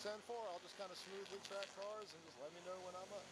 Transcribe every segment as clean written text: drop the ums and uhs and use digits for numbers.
10-4. I'll just kind of smoothly track cars and just let me know when I'm up.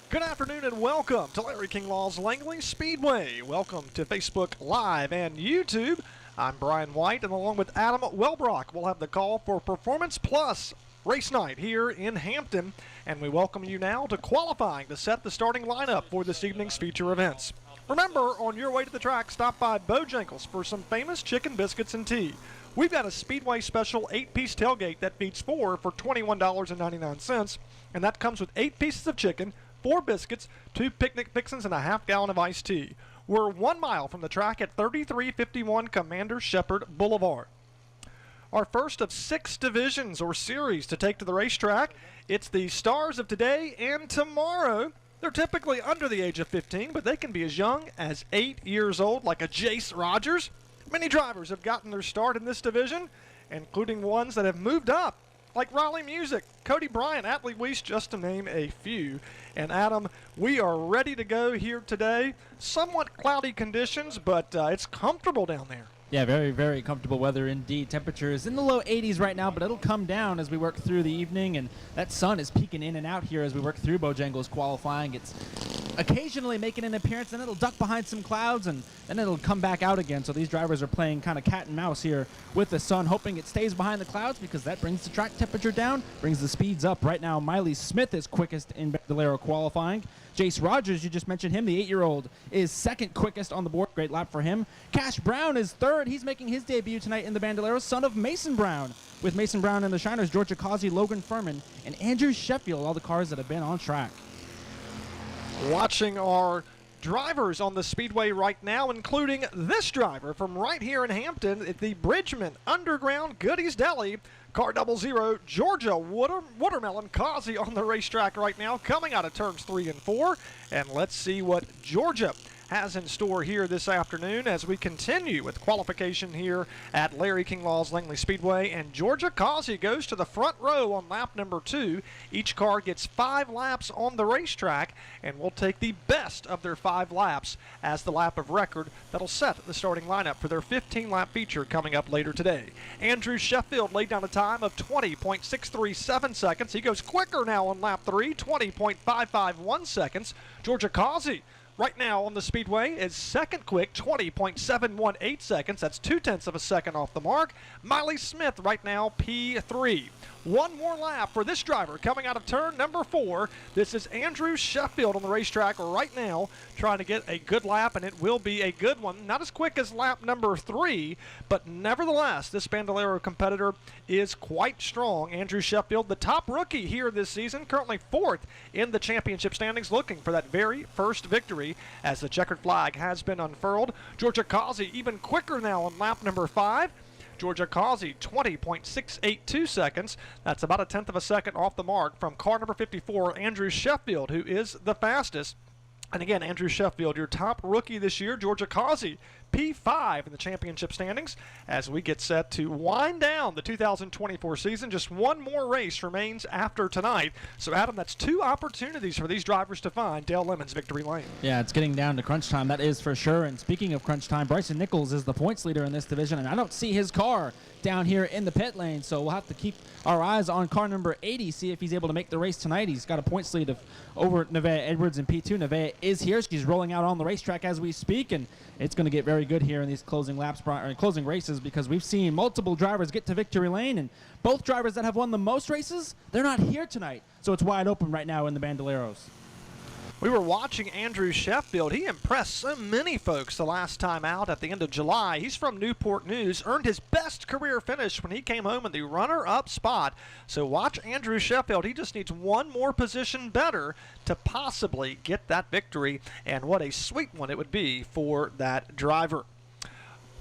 Good afternoon and welcome to Larry King Law's Langley Speedway. Welcome to Facebook Live and YouTube. I'm Brian White, and along with Adam Welbrock, we'll have the call for Performance Plus race night here in Hampton. And we welcome you now to qualifying to set the starting lineup for this evening's feature events. Remember, on your way to the track, stop by Bojangles for some famous chicken biscuits and tea. We've got a Speedway special 8-piece tailgate that feeds 4 for $21.99, and that comes with 8 pieces of chicken, 4 biscuits, 2 picnic fixins, and a half-gallon of iced tea. We're 1 mile from the track at 3351 Commander Shepard Boulevard. Our first of 6 divisions or series to take to the racetrack. It's the stars of today and tomorrow. They're typically under the age of 15, but they can be as young as 8 years old, like a Jace Rogers. Many drivers have gotten their start in this division, including ones that have moved up, like Raleigh Music, Cody Bryant, Atlee Weiss, just to name a few. And Adam, we are ready to go here today. Somewhat cloudy conditions, but it's comfortable down there. Yeah, very, very comfortable weather indeed. Temperature is in the low 80s right now, but it'll come down as we work through the evening, and that sun is peeking in and out here as we work through Bojangles qualifying. It's occasionally making an appearance, then it'll duck behind some clouds, and then it'll come back out again. So these drivers are playing kind of cat and mouse here with the sun, hoping it stays behind the clouds because that brings the track temperature down, brings the speeds up. Right now, Miley Smith is quickest in Bandolero qualifying. Jace Rogers, you just mentioned him, the 8-year-old, is second quickest on the board. Great lap for him. Cash Brown is third. He's making his debut tonight in the Bandolero, son of Mason Brown. With Mason Brown and the Shiners, Georgia Causey, Logan Furman, and Andrew Sheffield, all the cars that have been on track. Watching our drivers on the speedway right now, including this driver from right here in Hampton at the Bridgman Underground Goodies Deli. Car 00, Georgia Watermelon Causey on the racetrack right now, coming out of turns 3 and 4. And let's see what Georgia has in store here this afternoon as we continue with qualification here at Larry King Law's Langley Speedway. And Georgia Causey goes to the front row on lap number 2. Each car gets 5 laps on the racetrack, and we'll take the best of their 5 laps as the lap of record that'll set the starting lineup for their 15-lap feature coming up later today. Andrew Sheffield laid down a time of 20.637 seconds. He goes quicker now on lap 3, 20.551 seconds. Georgia Causey right now on the speedway is second quick, 20.718 seconds. That's 0.2 of a second off the mark. Miley Smith right now, P3. 1 more lap for this driver coming out of turn number 4. This is Andrew Sheffield on the racetrack right now, trying to get a good lap, and it will be a good one. Not as quick as lap number 3, but nevertheless, this Bandolero competitor is quite strong. Andrew Sheffield, the top rookie here this season, currently 4th in the championship standings, looking for that very first victory as the checkered flag has been unfurled. Georgia Causey even quicker now on lap number 5. Georgia Causey, 20.682 seconds. That's about 0.1 of a second off the mark from car number 54, Andrew Sheffield, who is the fastest. And again, Andrew Sheffield, your top rookie this year. Georgia Causey, P5 in the championship standings as we get set to wind down the 2024 season. Just 1 more race remains after tonight. So, Adam, that's 2 opportunities for these drivers to find Dale Lemon's victory lane. Yeah, it's getting down to crunch time, that is for sure. And speaking of crunch time, Bryson Nichols is the points leader in this division, and I don't see his car down here in the pit lane, so we'll have to keep our eyes on car number 80, see if he's able to make the race tonight. He's got a points lead of over Nevaeh Edwards in P2. Nevaeh is here. She's rolling out on the racetrack as we speak, and it's going to get very good here in these closing laps, or closing races, because we've seen multiple drivers get to victory lane, and both drivers that have won the most races, they're not here tonight. So it's wide open right now in the Bandoleros. We were watching Andrew Sheffield. He impressed so many folks the last time out at the end of July. He's from Newport News, earned his best career finish when he came home in the runner-up spot. So watch Andrew Sheffield. He just needs 1 more position better to possibly get that victory, and what a sweet one it would be for that driver.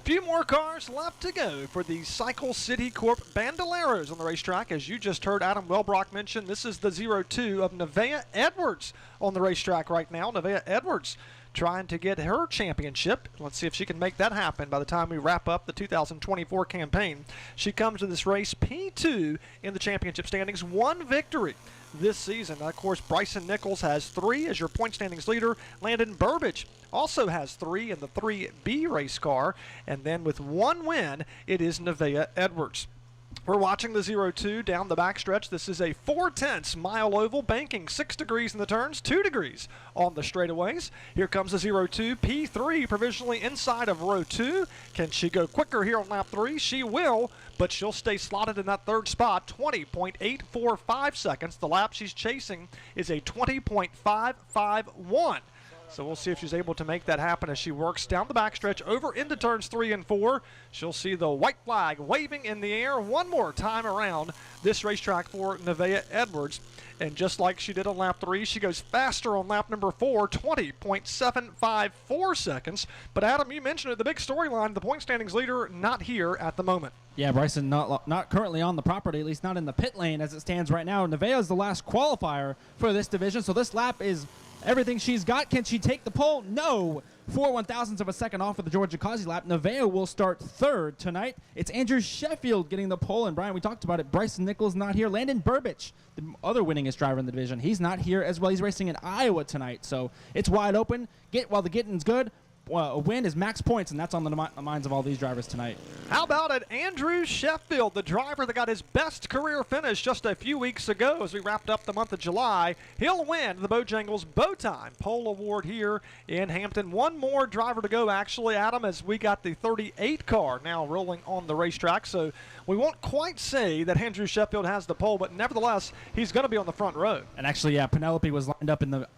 Few more cars left to go for the Cycle City Corp Bandoleros on the racetrack. As you just heard Adam Welbrock mention, this is the 02 of Nevaeh Edwards on the racetrack right now. Nevaeh Edwards trying to get her championship. Let's see if she can make that happen by the time we wrap up the 2024 campaign. She comes to this race P2 in the championship standings, 1 victory this season. Of course, Bryson Nichols has 3 as your point standings leader. Landon Burbage also has 3 in the 3B race car. And then with 1 win, it is Nevaeh Edwards. We're watching the 02 down the backstretch. This is a 4/10 mile oval, banking 6 degrees in the turns, 2 degrees on the straightaways. Here comes the 02 P3 provisionally inside of row 2. Can she go quicker here on lap 3? She will, but she'll stay slotted in that 3rd spot, 20.845 seconds. The lap she's chasing is a 20.551. So we'll see if she's able to make that happen as she works down the backstretch over into turns 3 and 4. She'll see the white flag waving in the air one more time around this racetrack for Nevaeh Edwards. And just like she did on lap 3, she goes faster on lap number 4, 20.754 seconds. But Adam, you mentioned it, the big storyline, the point standings leader not here at the moment. Yeah, Bryson not currently on the property, at least not in the pit lane as it stands right now. Nevaeh is the last qualifier for this division, so this lap is everything she's got. Can she take the pole? No. 4/1000ths of a second off of the Georgia Causey lap. Nevaeh will start 3rd tonight. It's Andrew Sheffield getting the pole. And, Brian, we talked about it. Bryson Nichols not here. Landon Burbage, the other winningest driver in the division, he's not here as well. He's racing in Iowa tonight. So it's wide open. While the getting's good, a win is max points, and that's on the minds of all these drivers tonight. How about it? Andrew Sheffield, the driver that got his best career finish just a few weeks ago as we wrapped up the month of July. He'll win the Bojangles Bowtime Pole Award here in Hampton. One more driver to go, actually, Adam, as we got the 38 car now rolling on the racetrack. So we won't quite say that Andrew Sheffield has the pole, but nevertheless, he's going to be on the front row. And actually, yeah, Penelope was lined up in the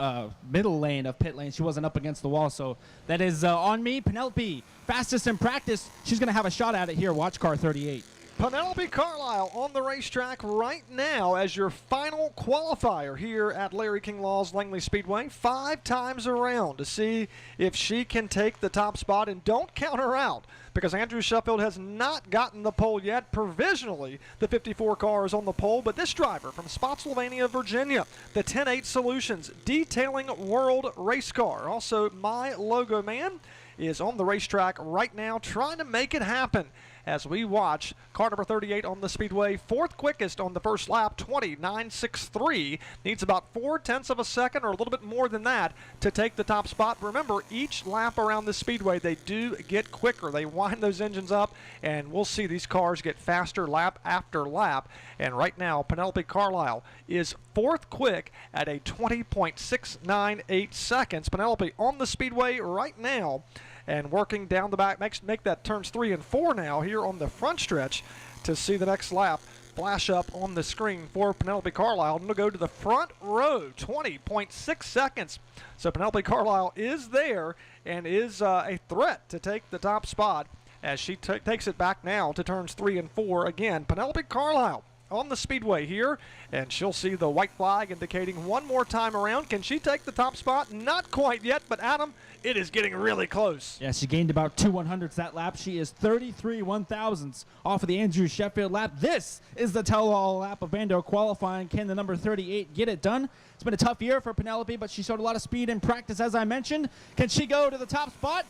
middle lane of pit lane. She wasn't up against the wall, so that is on me. Penelope, fastest in practice. She's going to have a shot at it here. Watch car 38. Penelope Carlisle on the racetrack right now as your final qualifier here at Larry King Law's Langley Speedway. 5 times around to see if she can take the top spot, and don't count her out because Andrew Sheffield has not gotten the pole yet. Provisionally, the 54 car is on the pole, but this driver from Spotsylvania, Virginia, the 10-8 Solutions Detailing World Race Car, also my logo man, is on the racetrack right now trying to make it happen as we watch car number 38 on the speedway, 4th quickest on the first lap, 20.963. Needs about 4/10 of a second or a little bit more than that to take the top spot. Remember, each lap around the speedway, they do get quicker. They wind those engines up, and we'll see these cars get faster lap after lap. And right now, Penelope Carlisle is 4th quick at a 20.698 seconds. Penelope on the speedway right now, and working down the back, make that turns 3 and 4 now here on the front stretch to see the next lap flash up on the screen for Penelope Carlisle. And we'll go to the front row, 20.6 seconds. So Penelope Carlisle is there and is a threat to take the top spot as she takes it back now to turns 3 and 4. Again, Penelope Carlisle on the speedway here, and she'll see the white flag indicating one more time around. Can she take the top spot? Not quite yet, but Adam, it is getting really close. Yeah, she gained about 2 100ths that lap. She is 33 1/1000ths off of the Andrew Sheffield lap. This is the tell-all lap of Bando qualifying. Can the number 38 get it done? It's been a tough year for Penelope, but she showed a lot of speed in practice, as I mentioned. Can she go to the top spot?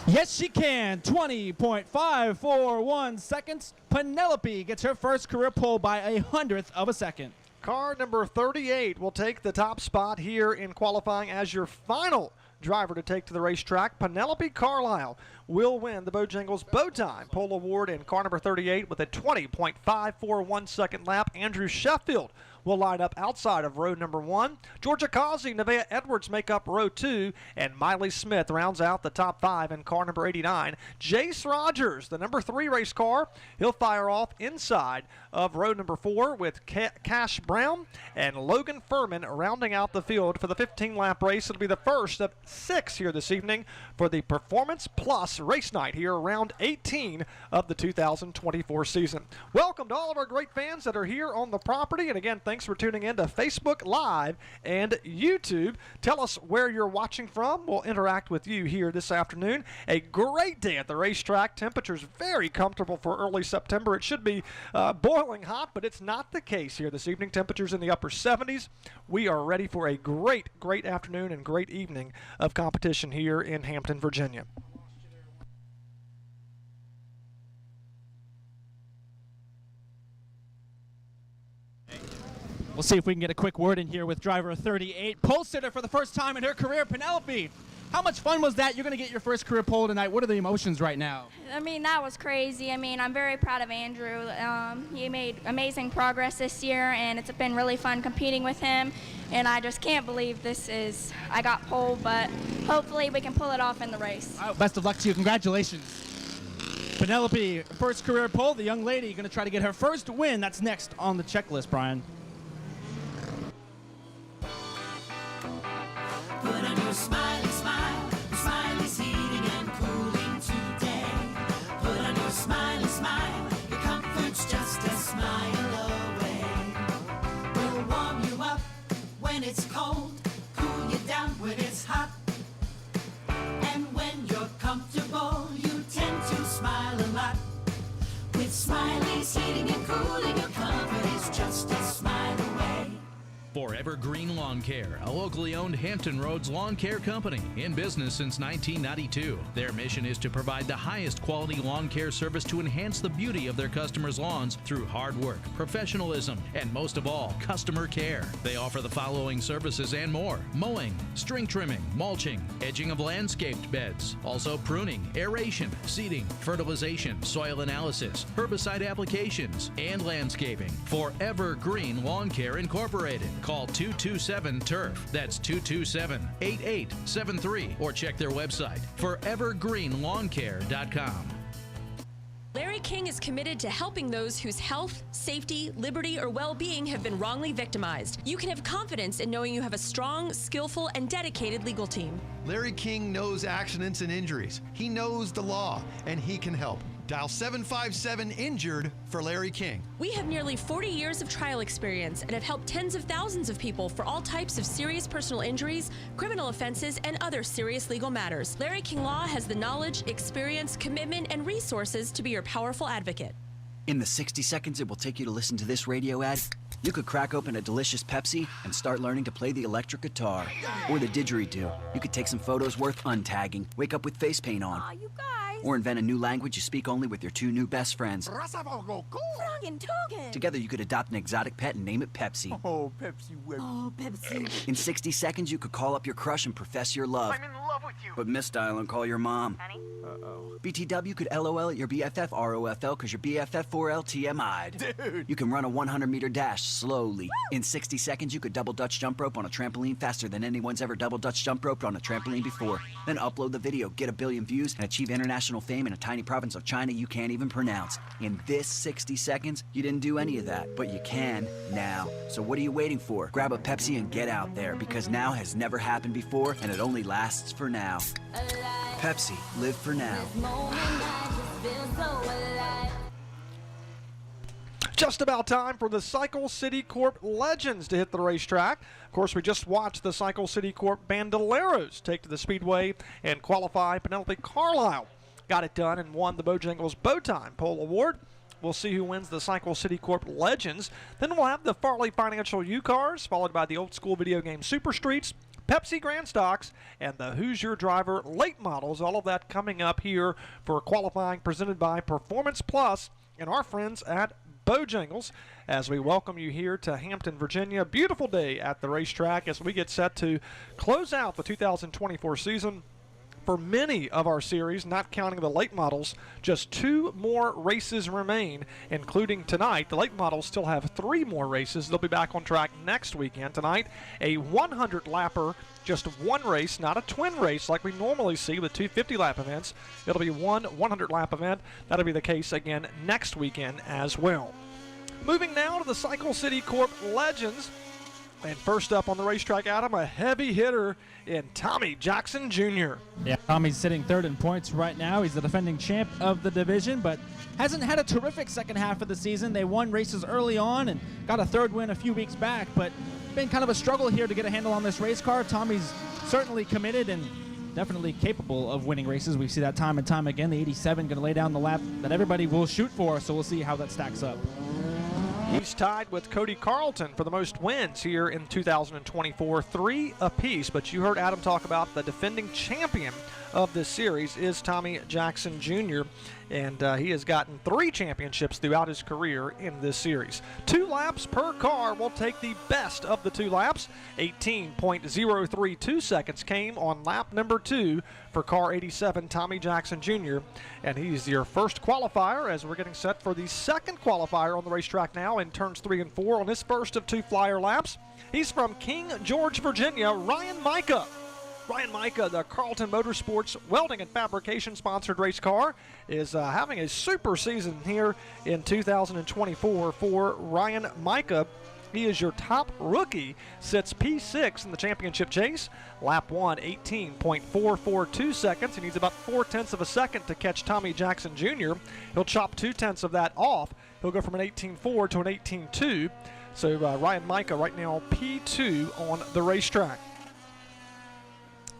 Yes, she can. 20.541 seconds. Penelope gets her first career pole by 1/100th of a second. Car number 38 will take the top spot here in qualifying as your final driver to take to the racetrack. Penelope Carlisle will win the Bojangles Bowtime Pole Award in car number 38 with a 20.541 second lap. Andrew Sheffield will line up outside of row number 1. Georgia Causey, Nevaeh Edwards make up row 2, and Miley Smith rounds out the top 5 in car number 89. Jace Rogers, the number 3 race car, he'll fire off inside of row number 4 with Cash Brown and Logan Furman rounding out the field for the 15-lap race. It'll be the first of 6 here this evening for the Performance Plus Plus race night here, round 18 of the 2024 season. Welcome to all of our great fans that are here on the property. And again, thanks for tuning in to Facebook Live and YouTube. Tell us where you're watching from. We'll interact with you here this afternoon. A great day at the racetrack. Temperatures very comfortable for early September. It should be boiling hot, but it's not the case here this evening. Temperatures in the upper 70s. We are ready for a great afternoon and great evening of competition here in Hampton, Virginia. We'll see if we can get a quick word in here with driver 38, pole sitter for the first time in her career, Penelope. How much fun was that? You're going to get your first career pole tonight. What are the emotions right now? I mean, that was crazy. I mean, I'm very proud of Andrew. He made amazing progress this year, and it's been really fun competing with him. And I just can't believe I got pole, but hopefully we can pull it off in the race. Best of luck to you. Congratulations. Penelope, first career pole. The young lady going to try to get her first win. That's next on the checklist, Brian. Put on your smiley smile. Your smiley's heating and cooling today. Put on your smiley smile. Your comfort's just a smile away. We'll warm you up when it's cold, cool you down when it's hot. And when you're comfortable, you tend to smile a lot. With Smiley's heating and cooling, your comfort is just a smile away. Forever Green Lawn Care, a locally owned Hampton Roads lawn care company in business since 1992. Their mission is to provide the highest quality lawn care service to enhance the beauty of their customers' lawns through hard work, professionalism, and most of all, customer care. They offer the following services and more: mowing, string trimming, mulching, edging of landscaped beds, also pruning, aeration, seeding, fertilization, soil analysis, herbicide applications, and landscaping. Forever Green Lawn Care Incorporated. Call 227-TURF. That's 227-8873. Or check their website, forevergreenlawncare.com. Larry King is committed to helping those whose health, safety, liberty, or well-being have been wrongly victimized. You can have confidence in knowing you have a strong, skillful, and dedicated legal team. Larry King knows accidents and injuries. He knows the law, and he can help. Dial 757-INJURED for Larry King. We have nearly 40 years of trial experience and have helped tens of thousands of people for all types of serious personal injuries, criminal offenses, and other serious legal matters. Larry King Law has the knowledge, experience, commitment, and resources to be your powerful advocate. In the 60 seconds it will take you to listen to this radio ad, you could crack open a delicious Pepsi and start learning to play the electric guitar. Or the didgeridoo. You could take some photos worth untagging, wake up with face paint on. Aw, you guys. Or invent a new language you speak only with your two new best friends. Together you could adopt an exotic pet and name it Pepsi. Oh, Pepsi. Oh, Pepsi. In 60 seconds you could call up your crush and profess your love. I'm in love with you. But misdial and call your mom. Honey? Uh-oh. BTW could LOL at your BFF ROFL because your BFF 4L TMI'd. Dude. You can run a 100-meter dash slowly. Woo! In 60 seconds, you could double Dutch jump rope on a trampoline faster than anyone's ever double Dutch jump roped on a trampoline before. Then upload the video, get a billion views, and achieve international fame in a tiny province of China you can't even pronounce. In this 60 seconds, you didn't do any of that, but you can now. So what are you waiting for? Grab a Pepsi and get out there, because now has never happened before, and it only lasts for now. Pepsi, live for now. Just about time for the Cycle City Corp legends to hit the racetrack. Of course, we just watched the Cycle City Corp Bandoleros take to the Speedway and qualify. Penelope Carlisle got it done and won the Bojangles Bowtime Pole Award. We'll see who wins the Cycle City Corp Legends. Then we'll have the Farley Financial U-Cars, followed by the old school video game Super Streets, Pepsi Grand Stocks, and the Who's Your Driver late models. All of that coming up here for qualifying presented by Performance Plus and our friends at Bojangles, as we welcome you here to Hampton, Virginia. Beautiful day at the racetrack as we get set to close out the 2024 season. For many of our series, not counting the late models, just 2 more races remain, including tonight. The late models still have 3 more races. They'll be back on track next weekend. Tonight, a 100-lapper, just 1 race, not a twin race like we normally see with 2 50-lap events. It'll be 1 100-lap event. That'll be the case again next weekend as well. Moving now to the Cycle City Corp Legends. And first up on the racetrack, Adam, a heavy hitter in Tommy Jackson Jr. Yeah, Tommy's sitting third in points right now. He's the defending champ of the division, but hasn't had a terrific second half of the season. They won races early on and got a third win a few weeks back, but been kind of a struggle here to get a handle on this race car. Tommy's certainly committed and definitely capable of winning races. We see that time and time again. The 87 going to lay down the lap that everybody will shoot for, so we'll see how that stacks up. He's tied with Cody Carlton for the most wins here in 2024, 3 apiece. But you heard Adam talk about the defending champion of this series is Tommy Jackson Jr., and he has gotten 3 championships throughout his career in this series. 2 laps per car will take the best of the 2 laps. 18.032 seconds came on lap number 2 for car 87, Tommy Jackson Jr., and he's your first qualifier as we're getting set for the second qualifier on the racetrack now in turns 3 and 4 on his first of 2 flyer laps. He's from King George, Virginia, Ryan Micah. Ryan Micah, the Carlton Motorsports Welding and Fabrication sponsored race car, is having a super season here in 2024 for Ryan Micah. He is your top rookie, sits P6 in the championship chase. Lap 1, 18.442 seconds. He needs about 0.4 of a second to catch Tommy Jackson Jr. He'll chop 0.2 of that off. He'll go from an 18.4 to an 18.2. So Ryan Micah right now P2 on the racetrack.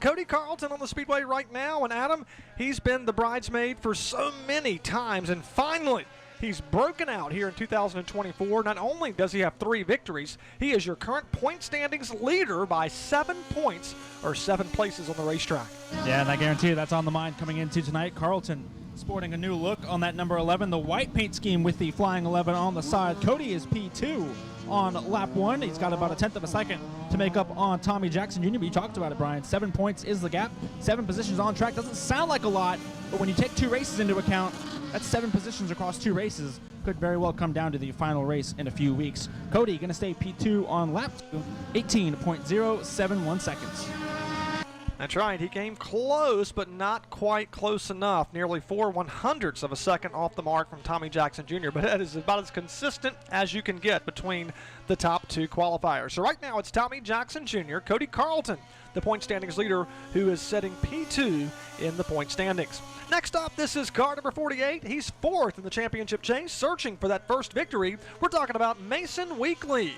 Cody Carlton on the speedway right now, and Adam, he's been the bridesmaid for so many times, and finally he's broken out here in 2024. Not only does he have 3 victories, he is your current point standings leader by 7 points, or 7 places on the racetrack. Yeah, and I guarantee you that's on the mind coming into tonight. Carlton sporting a new look on that number 11, the white paint scheme with the flying 11 on the side. Cody is P2 on lap 1. He's got about 1/10 of a second to make up on Tommy Jackson Jr., but you talked about it, Brian. 7 points is the gap. 7 positions on track. Doesn't sound like a lot, but when you take 2 races into account, that's 7 positions across 2 races. Could very well come down to the final race in a few weeks. Cody going to stay P2 on lap 2, 18.071 seconds. That's right. He came close, but not quite close enough. Nearly 4/100ths of a second off the mark from Tommy Jackson Jr., but that is about as consistent as you can get between the top 2 qualifiers. So right now it's Tommy Jackson Jr., Cody Carlton, the point standings leader, who is setting P2 in the point standings. Next up, this is car number 48. He's 4th in the championship chase, searching for that first victory. We're talking about Mason Weekly.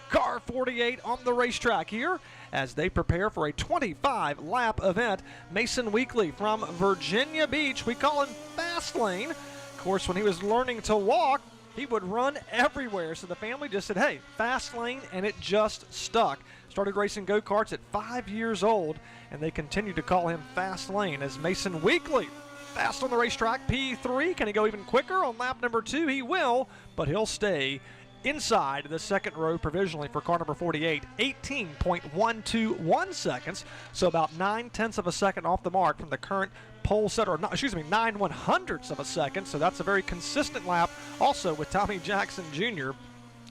Car 48 on the racetrack here as they prepare for a 25-lap event. Mason Weekly from Virginia Beach. We call him Fast Lane. Of course, when he was learning to walk, he would run everywhere. So the family just said, hey, Fast Lane, and it just stuck. Started racing go-karts at 5 years old, and they continue to call him Fast Lane as Mason Weekly. Fast on the racetrack, P3. Can he go even quicker on lap number 2? He will, but he'll stay inside the second row provisionally for car number 48, 18.121 seconds, so about 9/10 of a second off the mark from the current pole setter, 9/100ths of a second, so that's a very consistent lap also with Tommy Jackson Jr.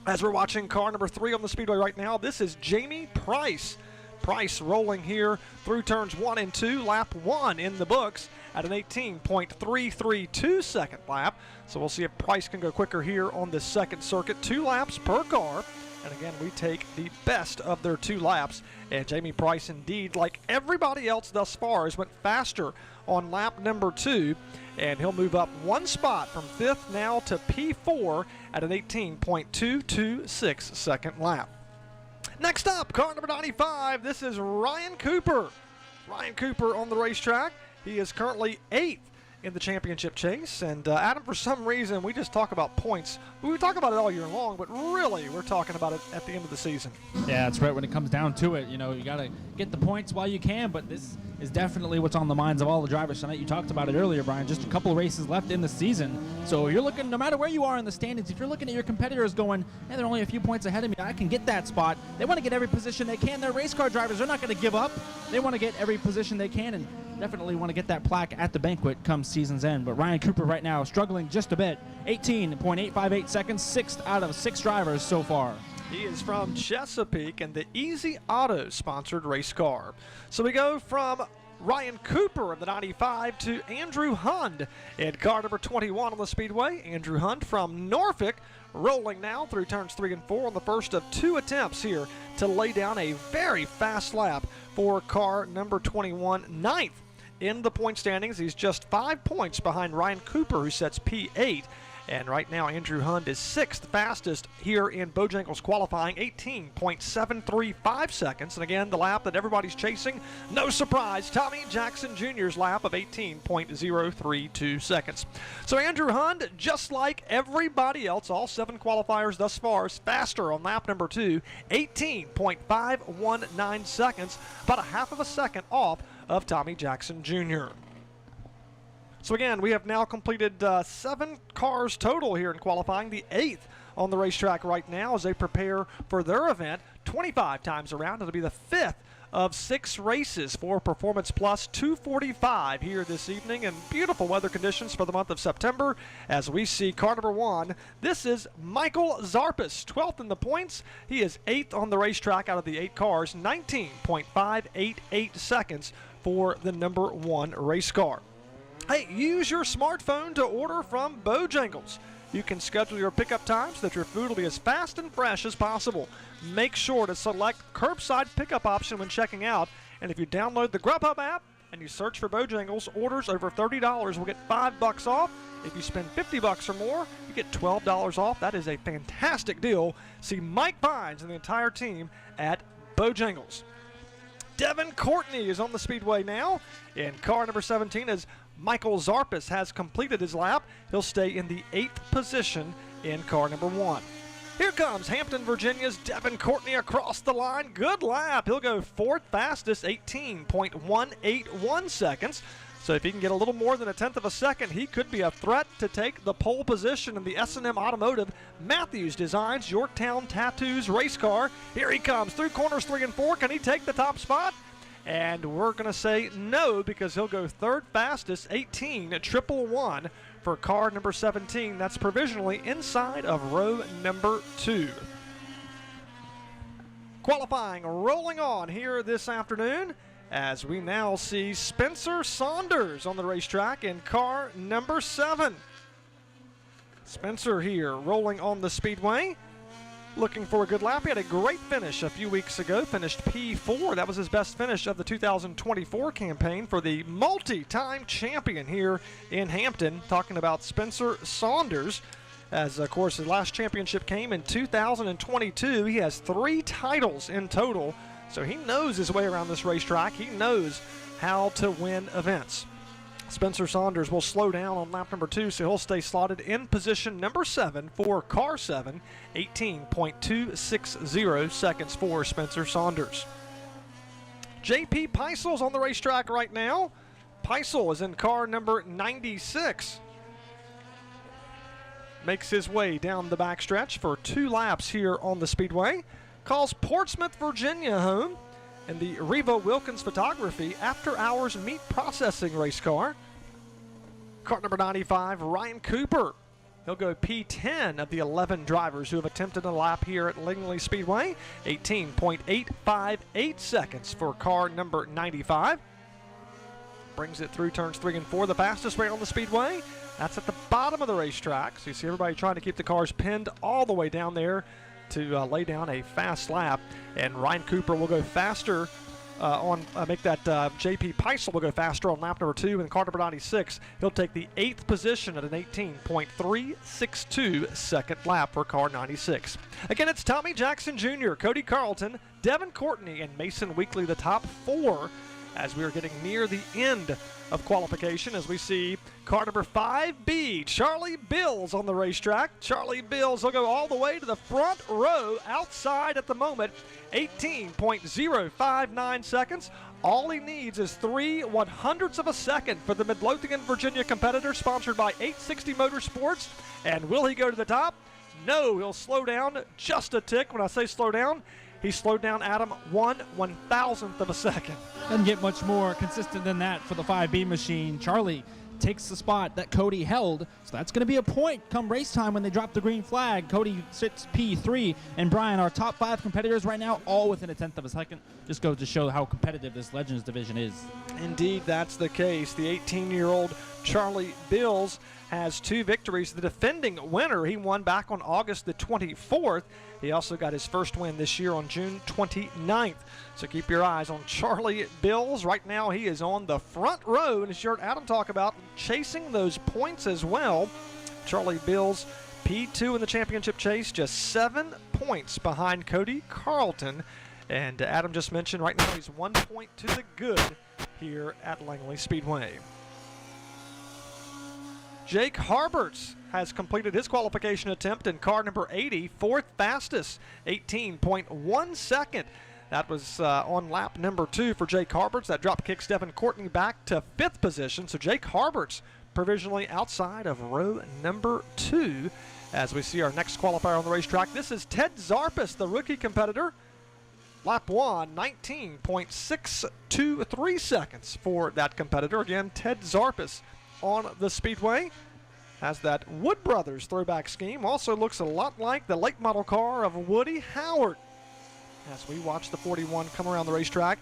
As we're watching car number 3 on the speedway right now, this is Jamie Price. Price rolling here through turns 1 and 2, lap 1 in the books at an 18.332 second lap. So we'll see if Price can go quicker here on the second circuit. 2 laps per car. And again, we take the best of their 2 laps. And Jamie Price, indeed, like everybody else thus far, has went faster on lap number 2. And he'll move up 1 spot from 5th now to P4 at an 18.226 second lap. Next up, car number 95. This is Ryan Cooper. Ryan Cooper on the racetrack. He is currently 8th in the championship chase. And Adam, for some reason, we just talk about points. We talk about it all year long, but really we're talking about it at the end of the season. Yeah, that's right. When it comes down to it, you know, you got to get the points while you can, but this is definitely what's on the minds of all the drivers tonight. You talked about it earlier, Brian, just a couple of races left in the season. So you're looking, no matter where you are in the standings, if you're looking at your competitors going, hey, they're only a few points ahead of me, I can get that spot. They want to get every position they can. They're race car drivers. They're not going to give up. They want to get every position they can and definitely want to get that plaque at the banquet come season's end. But Ryan Cooper right now struggling just a bit. 18.858 seconds, 6th out of 6 drivers so far. He is from Chesapeake and the Easy Auto sponsored race car. So we go from Ryan Cooper of the 95 to Andrew Hund in car number 21 on the speedway. Andrew Hund from Norfolk rolling now through turns 3 and 4 on the first of 2 attempts here to lay down a very fast lap for car number 21, ninth in the point standings. He's just 5 points behind Ryan Cooper, who sets P8. And right now, Andrew Hund is 6th fastest here in Bojangles qualifying, 18.735 seconds. And again, the lap that everybody's chasing, no surprise, Tommy Jackson Jr.'s lap of 18.032 seconds. So Andrew Hund, just like everybody else, all 7 qualifiers thus far, is faster on lap number 2, 18.519 seconds, about a half of a second off of Tommy Jackson Jr. So again, we have now completed 7 cars total here in qualifying, the 8th on the racetrack right now as they prepare for their event 25 times around. It'll be the 5th of 6 races for Performance Plus 245 here this evening, and beautiful weather conditions for the month of September as we see car number 1. This is Michael Zarpis, 12th in the points. He is 8th on the racetrack out of the 8 cars, 19.588 seconds for the number 1 race car. Hey, use your smartphone to order from Bojangles. You can schedule your pickup times so that your food will be as fast and fresh as possible. Make sure to select curbside pickup option when checking out. And if you download the Grubhub app and you search for Bojangles, orders over $30 will get $5 off. If you spend $50 or more, you get $12 off. That is a fantastic deal. See Mike Vines and the entire team at Bojangles. Devin Courtney is on the speedway now in car number 17 as Michael Zarpis has completed his lap. He'll stay in the 8th position in car number 1. Here comes Hampton, Virginia's Devin Courtney across the line. Good lap. He'll go 4th fastest, 18.181 seconds. So if he can get a little more than a tenth of a second, he could be a threat to take the pole position in the S&M Automotive Matthews Designs Yorktown Tattoos race car. Here he comes through corners 3 and 4. Can he take the top spot? And we're going to say no, because he'll go 3rd fastest, 18.111 for car number 17. That's provisionally inside of row number 2. Qualifying rolling on here this afternoon as we now see Spencer Saunders on the racetrack in car number 7. Spencer here rolling on the speedway, looking for a good lap. He had a great finish a few weeks ago, finished P4. That was his best finish of the 2024 campaign for the multi-time champion here in Hampton. Talking about Spencer Saunders, as of course his last championship came in 2022. He has 3 titles in total, so he knows his way around this racetrack. He knows how to win events. Spencer Saunders will slow down on lap number 2, so he'll stay slotted in position number 7 for car 7, 18.260 seconds for Spencer Saunders. JP Peisel's on the racetrack right now. Peisel is in car number 96. Makes his way down the backstretch for 2 laps here on the speedway. Calls Portsmouth, Virginia home in the Reva Wilkins Photography After Hours Meat Processing race car. Car number 95, Ryan Cooper. He'll go P10 of the 11 drivers who have attempted a lap here at Langley Speedway. 18.858 seconds for car number 95. Brings it through turns 3 and 4. The fastest way on the speedway, that's at the bottom of the racetrack. So you see everybody trying to keep the cars pinned all the way down there to lay down a fast lap. And Ryan Cooper will go faster JP Peisel will go faster on lap number 2, and car number 96, he'll take the 8th position at an 18.362 second lap for car 96. Again, it's Tommy Jackson Jr., Cody Carlton, Devin Courtney, and Mason Weekly, the top 4, as we are getting near the end of qualification, as we see car number 5B, Charlie Bills on the racetrack. Charlie Bills will go all the way to the front row, outside at the moment, 18.059 seconds. All he needs is 3/100ths of a second for the Midlothian, Virginia competitor, sponsored by 860 Motorsports. And will he go to the top? No, he'll slow down just a tick. When I say slow down, he slowed down Adam 1/1000th of a second. Doesn't get much more consistent than that for the 5B machine. Charlie takes the spot that Cody held, so that's going to be a point come race time when they drop the green flag. Cody sits P3, and Brian, our top 5 competitors right now, all within a tenth of a second. Just goes to show how competitive this Legends division is. Indeed, that's the case. The 18-year-old Charlie Bills has 2 victories. The defending winner, he won back on August the 24th. He also got his first win this year on June 29th. So keep your eyes on Charlie Bills. Right now he is on the front row, and as you heard Adam talk about, chasing those points as well. Charlie Bills, P2 in the championship chase, just 7 points behind Cody Carlton. And Adam just mentioned right now he's 1 point to the good here at Langley Speedway. Jake Harberts has completed his qualification attempt in car number 80, 4th fastest, 18.1 second. That was on lap number 2 for Jake Harberts. That drop kicks Devin Courtney back to 5th position. So Jake Harberts provisionally outside of row number 2 as we see our next qualifier on the racetrack. This is Ted Zarpis, the rookie competitor. Lap 1, 19.623 seconds for that competitor. Again, Ted Zarpis on the speedway. Has that Wood Brothers throwback scheme. Also looks a lot like the late model car of Woody Howard. As we watch the 41 come around the racetrack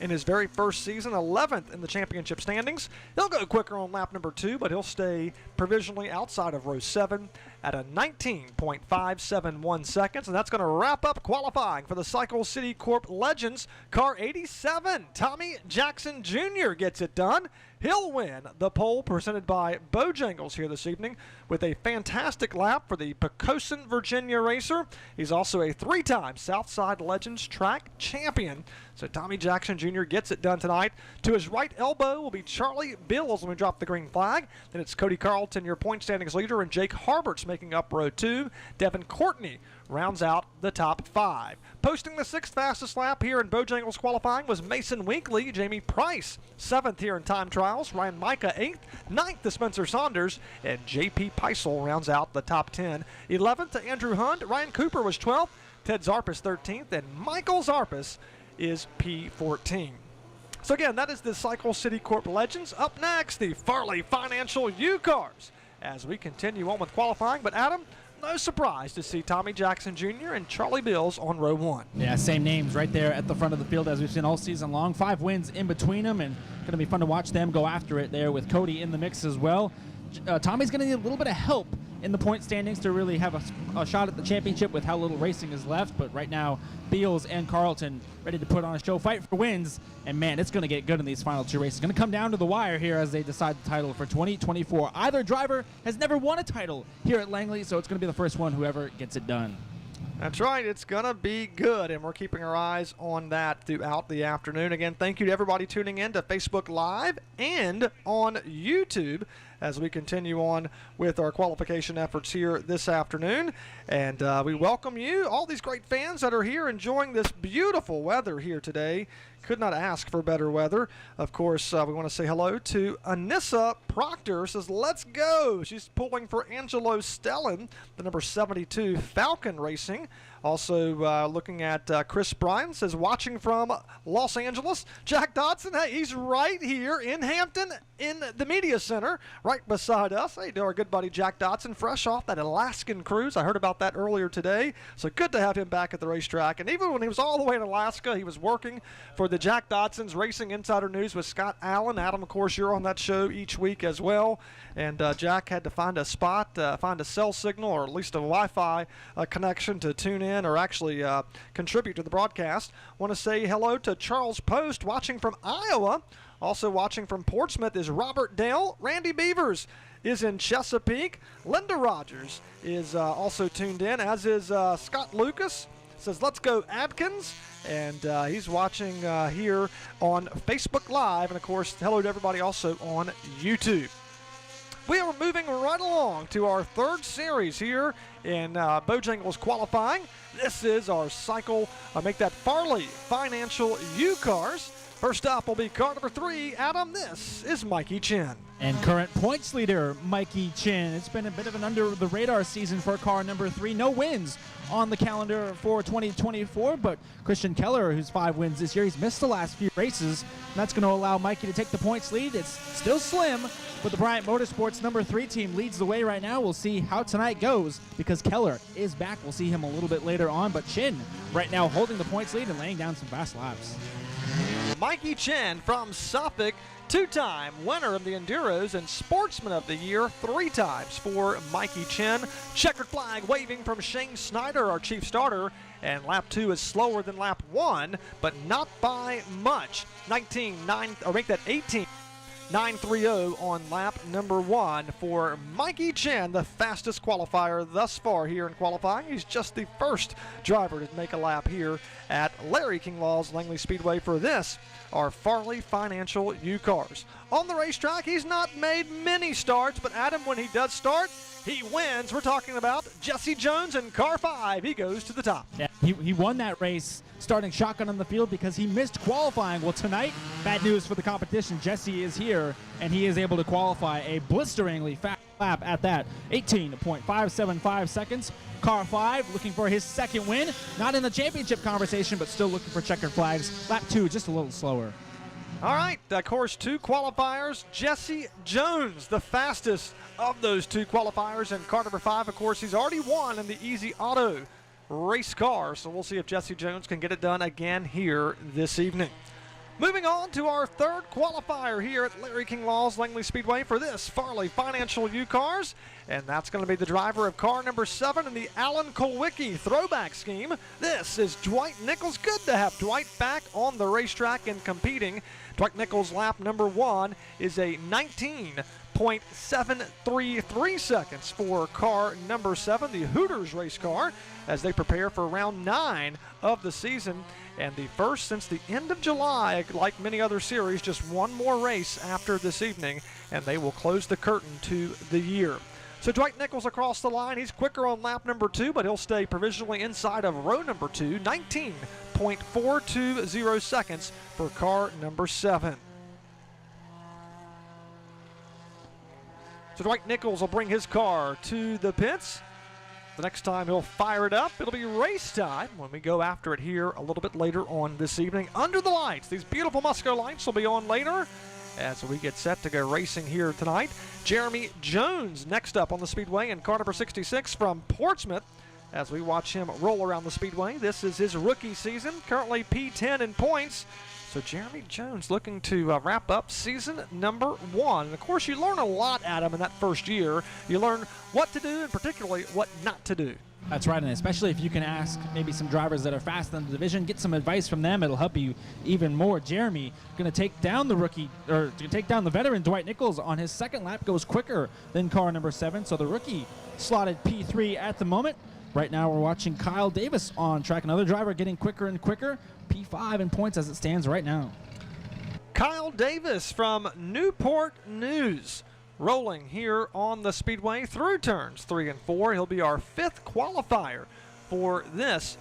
in his very first season, 11th in the championship standings. He'll go quicker on lap number 2, but he'll stay provisionally outside of row 7 at a 19.571 seconds, and that's going to wrap up qualifying for the Cycle City Corp Legends. Car 87, Tommy Jackson Jr. gets it done. He'll win the pole presented by Bojangles here this evening with a fantastic lap for the Poquoson, Virginia racer. He's also a 3-time Southside Legends track champion. So Tommy Jackson Jr. gets it done tonight. To his right elbow will be Charlie Bills when we drop the green flag. Then it's Cody Carlton, your point standings leader, and Jake Harberts making up row 2. Devin Courtney rounds out the top 5. Posting the 6th fastest lap here in Bojangles qualifying was Mason Winkley. Jamie Price, 7th here in time trials. Ryan Micah, 8th. 9th to Spencer Saunders. And J.P. Peisel rounds out the top 10. 11th to Andrew Hunt. Ryan Cooper was 12th. Ted Zarpis, 13th. And Michael Zarpis is P14. So again, that is the Cycle City Corp Legends. Up next, the Farley Financial U-Cars as we continue on with qualifying. But Adam, no surprise to see Tommy Jackson Jr. and Charlie Bills on row 1. Yeah, same names right there at the front of the field as we've seen all season long. 5 wins in between them, and going to be fun to watch them go after it there with Cody in the mix as well. Tommy's going to need a little bit of help in the point standings to really have a shot at the championship with how little racing is left. But right now, Beals and Carlton ready to put on a show, fight for wins. And, man, it's going to get good in these final 2 races. Going to come down to the wire here as they decide the title for 2024. Either driver has never won a title here at Langley, so it's going to be the first one, whoever gets it done. That's right. It's going to be good, and we're keeping our eyes on that throughout the afternoon. Again, thank you to everybody tuning in to Facebook Live and on YouTube as we continue on with our qualification efforts here this afternoon. And we welcome you, all these great fans that are here enjoying this beautiful weather here today. Could not ask for better weather. Of course, we want to say hello to Anissa Proctor. Says, let's go. She's pulling for Angelo Stellan, the number 72 Falcon Racing. Also looking at Chris Bryan, says, watching from Los Angeles. Jack Dodson, hey, he's right here in Hampton in the media center, right beside us. Hey, to our good buddy Jack Dodson, fresh off that Alaskan cruise. I heard about that earlier today. So good to have him back at the racetrack. And even when he was all the way in Alaska, he was working for the Jack Dodson's Racing Insider News with Scott Allen. Adam, of course, you're on that show each week as well. And Jack had to find a spot, find a cell signal, or at least a Wi-Fi connection to tune in or actually contribute to the broadcast. Want to say hello to Charles Post watching from Iowa. Also watching from Portsmouth is Robert Dale. Randy Beavers is in Chesapeake. Linda Rogers is also tuned in, as is Scott Lucas. Says, let's go Adkins. And he's watching here on Facebook Live. And, of course, hello to everybody also on YouTube. We are moving right along to our 3rd series here in Bojangles qualifying. This is our cycle, make that Farley Financial U-Cars. First up will be car number 3. Adam, this is Mikey Chin. And current points leader, Mikey Chin. It's been a bit of an under-the-radar season for car number 3. No wins on the calendar for 2024, but Christian Keller, who's 5 wins this year, he's missed the last few races, and that's going to allow Mikey to take the points lead. It's still slim, but the Bryant Motorsports number 3 team leads the way right now. We'll see how tonight goes because Keller is back. We'll see him a little bit later on, but Chin right now holding the points lead and laying down some fast laps. Mikey Chen from Suffolk Two-time winner of the Enduros and Sportsman of the Year 3 times for Mikey Chen. Checkered flag waving from Shane Snyder, our chief starter. And lap 2 is slower than lap 1, but not by much. 19.9, or make that 18.930 on lap number 1 for Mikey Chen, the fastest qualifier thus far here in qualifying. He's just the first driver to make a lap here at Larry King Law's Langley Speedway for this, our Farley Financial U-Cars. On the racetrack, he's not made many starts, but Adam, when he does start, he wins. We're talking about Jesse Jones in car 5. He goes to the top. Yeah, he won that race starting shotgun on the field because he missed qualifying. Well, tonight, bad news for the competition. Jesse is here, and he is able to qualify a blisteringly fast lap at that. 18.575 seconds. Car 5 looking for his second win. Not in the championship conversation, but still looking for checkered flags. Lap 2 just a little slower. All right, of course, 2 qualifiers. Jesse Jones, the fastest of those 2 qualifiers. And car number 5, of course, he's already won in the Easy Auto race car. So we'll see if Jesse Jones can get it done again here this evening. Moving on to our 3rd qualifier here at Larry King Law's Langley Speedway for this Farley Financial U-Cars. And that's going to be the driver of car number 7 in the Alan Kulwicki throwback scheme. This is Dwight Nichols. Good to have Dwight back on the racetrack and competing. Dwight Nichols' lap number 1 is a 19.733 seconds for car number 7, the Hooters race car, as they prepare for round 9 of the season. And the first since the end of July, like many other series, just one more race after this evening, and they will close the curtain to the year. So Dwight Nichols across the line. He's quicker on lap number 2, but he'll stay provisionally inside of row number 2, 19.420 seconds for car number 7. So Dwight Nichols will bring his car to the pits. The next time he'll fire it up, it'll be race time when we go after it here a little bit later on this evening. Under the lights, these beautiful Musco lights will be on later as we get set to go racing here tonight. Jeremy Jones next up on the speedway in car number 66 from Portsmouth as we watch him roll around the speedway. This is his rookie season, currently P10 in points. So Jeremy Jones looking to wrap up season number 1. And of course, you learn a lot, Adam, in that first year. You learn what to do and particularly what not to do. That's right, and especially if you can ask maybe some drivers that are fast in the division, get some advice from them, it'll help you even more. Jeremy going to take down the rookie, or to take down the veteran Dwight Nichols on his second lap, goes quicker than car number 7. So the rookie slotted P3 at the moment. Right now we're watching Kyle Davis on track, another driver getting quicker and quicker. P5 in points as it stands right now. Kyle Davis from Newport News rolling here on the speedway through turns 3 and 4. He'll be our 5th qualifier for this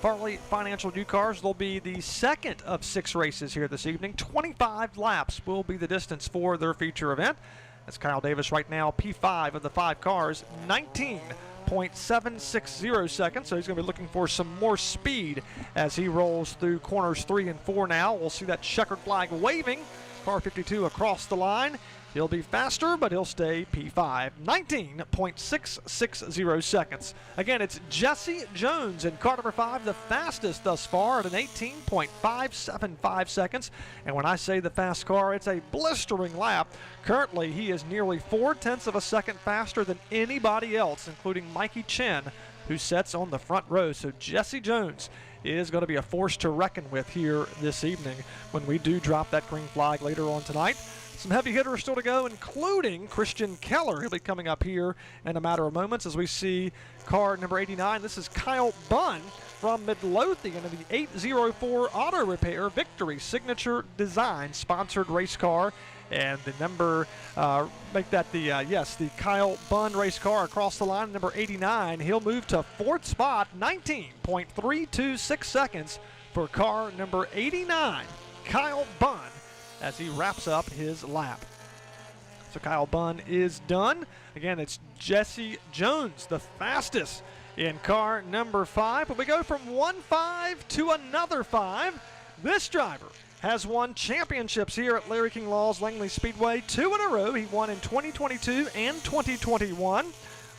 Farley Financial U-Cars. They'll be the 2nd of 6 races here this evening. 25 laps will be the distance for their feature event. That's Kyle Davis right now, P5 of the 5 cars, 19.760 seconds. So he's going to be looking for some more speed as he rolls through corners 3 and 4 now. We'll see that checkered flag waving. Car 52 across the line. He'll be faster, but he'll stay P5, 19.660 seconds. Again, it's Jesse Jones in car number 5, the fastest thus far at an 18.575 seconds. And when I say the fast car, it's a blistering lap. Currently, he is nearly 0.4 of a second faster than anybody else, including Mikey Chen, who sits on the front row. So Jesse Jones is going to be a force to reckon with here this evening when we do drop that green flag later on tonight. Some heavy hitters still to go, including Christian Keller. He'll be coming up here in a matter of moments as we see car number 89. This is Kyle Bunn from Midlothian in the 804 Auto Repair Victory Signature Design sponsored race car. And the number, make that the, the Kyle Bunn race car across the line, number 89. He'll move to 4th spot, 19.326 seconds for car number 89, Kyle Bunn, as he wraps up his lap. So Kyle Bunn is done. Again, it's Jesse Jones, the fastest in car number 5. But we go from 1-5 to another 5. This driver has won championships here at Larry King Law's Langley Speedway 2 in a row. He won in 2022 and 2021.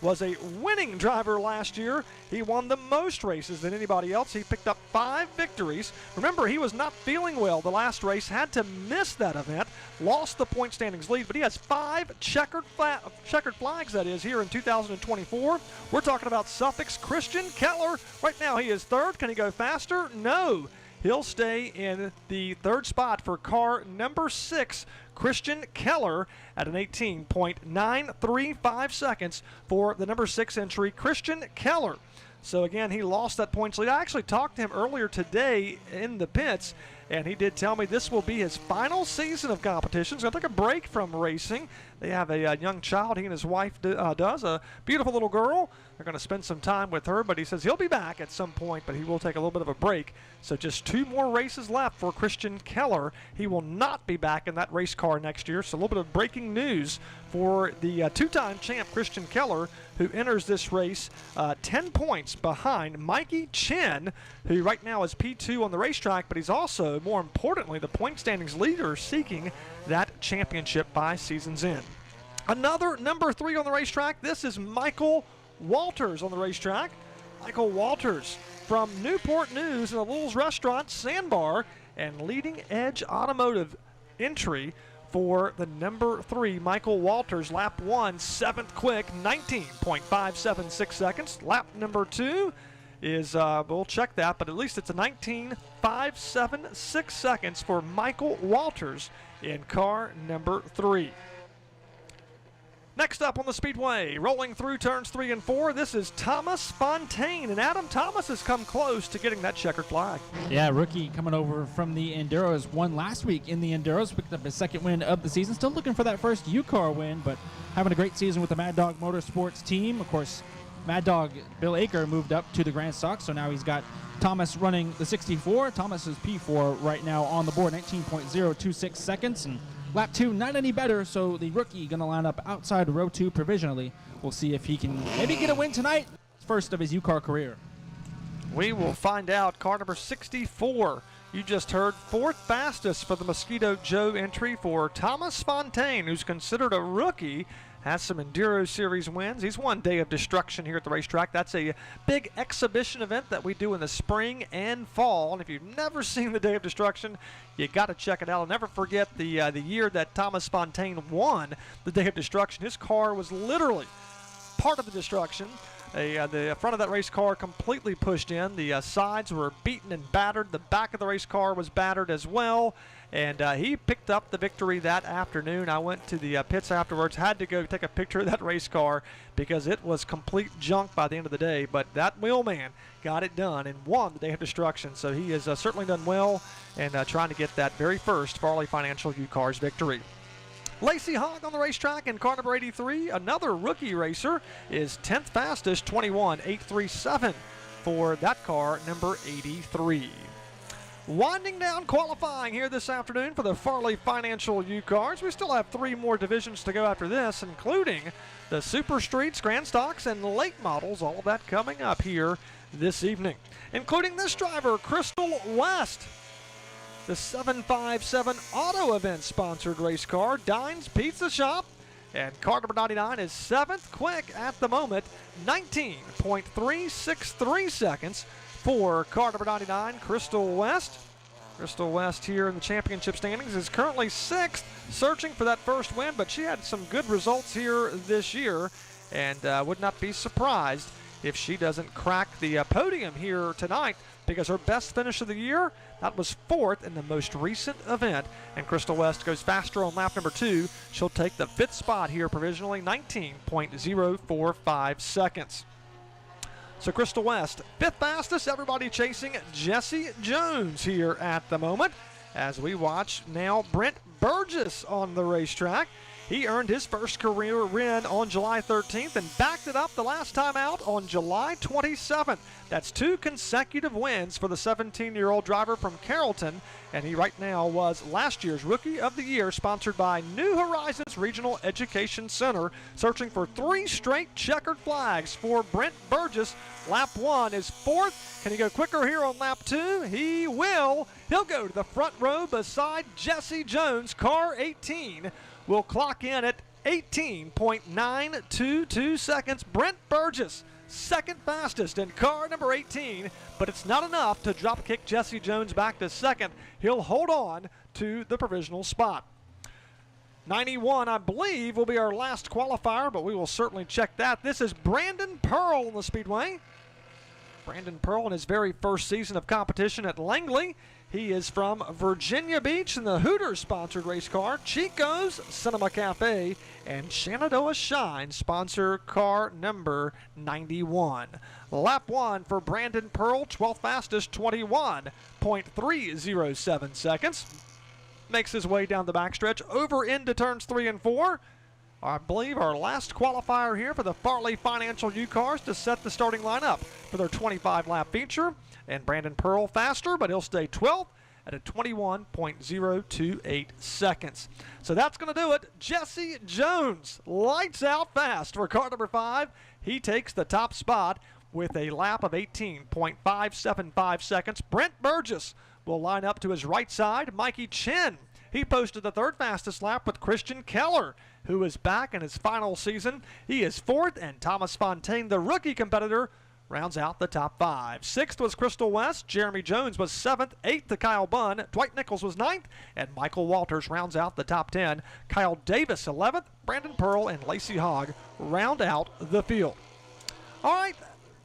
was a winning driver last year. He won the most races than anybody else. He picked up 5 victories. Remember, he was not feeling well the last race, had to miss that event, lost the point standings lead, but he has 5 checkered flags, that is, here in 2024. We're talking about Suffolk's Christian Keller. Right now he is 3rd. Can he go faster? No. He'll stay in the 3rd spot for car number 6, Christian Keller, at an 18.935 seconds for the number 6 entry, Christian Keller. So again, he lost that points lead. I actually talked to him earlier today in the pits, and he did tell me this will be his final season of competition. He's going to take a break from racing. They have a young child, he and his wife does, a beautiful little girl. They're going to spend some time with her, but he says he'll be back at some point, but he will take a little bit of a break. So just 2 more races left for Christian Keller. He will not be back in that race car next year. So a little bit of breaking news for the 2-time champ Christian Keller, who enters this race 10 points behind Mikey Chen, who right now is P2 on the racetrack, but he's also, more importantly, the point standings leader seeking that championship by season's end. Another number 3 on the racetrack. This is Michael Walters on the racetrack. Michael Walters from Newport News and the Little's Restaurant Sandbar, and Leading Edge Automotive entry for the number 3, Michael Walters. Lap 1, 7th quick, 19.576 seconds. Lap number 2 is, we'll check that, but at least it's a 19.576 seconds for Michael Walters in car number 3. Next up on the speedway, rolling through turns 3 and 4, this is Thomas Fontaine. And Adam, Thomas has come close to getting that checkered flag. Yeah, rookie coming over from the Enduros, won last week in the Enduros, picked up his 2nd win of the season. Still looking for that first U-Car win, but having a great season with the Mad Dog Motorsports team. Of course, Mad Dog Bill Aker moved up to the Grand Stock, so now he's got Thomas running the 64. Thomas is P4 right now on the board, 19.026 seconds. And lap 2, not any better, so the rookie going to line up outside row 2 provisionally. We'll see if he can maybe get a win tonight. First of his U-Car career. We will find out. Car number 64. You just heard 4th fastest for the Mosquito Joe entry for Thomas Fontaine, who's considered a rookie. Has some Enduro Series wins. He's won Day of Destruction here at the racetrack. That's a big exhibition event that we do in the spring and fall. And if you've never seen the Day of Destruction, you got to check it out. I'll never forget the year that Thomas Fontaine won the Day of Destruction. His car was literally part of the destruction. The front of that race car completely pushed in. The sides were beaten and battered. The back of the race car was battered as well. And he picked up the victory that afternoon. I went to the pits afterwards, had to go take a picture of that race car because it was complete junk by the end of the day. But that wheelman got it done and won the Day of Destruction. So he has certainly done well and trying to get that very first Farley Financial U-Cars victory. Lacey Hogg on the racetrack in car number 83. Another rookie racer is 10th fastest, 21.837 for that car, number 83. Winding down qualifying here this afternoon for the Farley Financial U-Cars. We still have 3 more divisions to go after this, including the Super Streets, Grand Stocks, and Late Models. All of that coming up here this evening, including this driver, Crystal West. The 757 Auto Event sponsored race car, Dine's Pizza Shop. And car number 99 is 7th quick at the moment, 19.363 seconds for car number 99, Crystal West. Crystal West here in the championship standings is currently 6th, searching for that first win, but she had some good results here this year and would not be surprised if she doesn't crack the podium here tonight, because her best finish of the year, that was 4th in the most recent event. And Crystal West goes faster on lap number 2. She'll take the 5th spot here provisionally, 19.045 seconds. So Crystal West, 5th fastest, everybody chasing Jesse Jones here at the moment. As we watch now Brent Burgess on the racetrack. He earned his first career win on July 13th and backed it up the last time out on July 27th. That's 2 consecutive wins for the 17-year-old driver from Carrollton, and he right now was last year's Rookie of the Year, sponsored by New Horizons Regional Education Center, searching for 3 straight checkered flags for Brent Burgess. Lap 1 is 4th. Can he go quicker here on lap 2? He will. He'll go to the front row beside Jesse Jones. Car 18 will clock in at 18.922 seconds. Brent Burgess, second fastest in car number 18, but it's not enough to drop kick Jesse Jones back to second. He'll hold on to the provisional spot. 91, I believe, will be our last qualifier, but we will certainly check that. This is Brandon Pearl in the Speedway. Brandon Pearl in his very first season of competition at Langley. He is from Virginia Beach in the Hooters-sponsored race car. Chico's Cinema Cafe and Shenandoah Shine sponsor car number 91. Lap 1 for Brandon Pearl, 12th fastest, 21.307 seconds. Makes his way down the backstretch, over into turns 3 and 4. I believe our last qualifier here for the Farley Financial U-Cars to set the starting lineup for their 25-lap feature. And Brandon Pearl faster, but he'll stay 12th at a 21.028 seconds. So that's going to do it. Jesse Jones, lights out fast for car number 5. He takes the top spot with a lap of 18.575 seconds. Brent Burgess will line up to his right side. Mikey Chin, he posted the third fastest lap with Christian Keller, who is back in his final season. He is 4th, and Thomas Fontaine, the rookie competitor, rounds out the top 5. 6th was Crystal West. Jeremy Jones was 7th. 8th to Kyle Bunn. Dwight Nichols was 9th. And Michael Walters rounds out the top 10. Kyle Davis 11th. Brandon Pearl and Lacey Hogg round out the field. All right,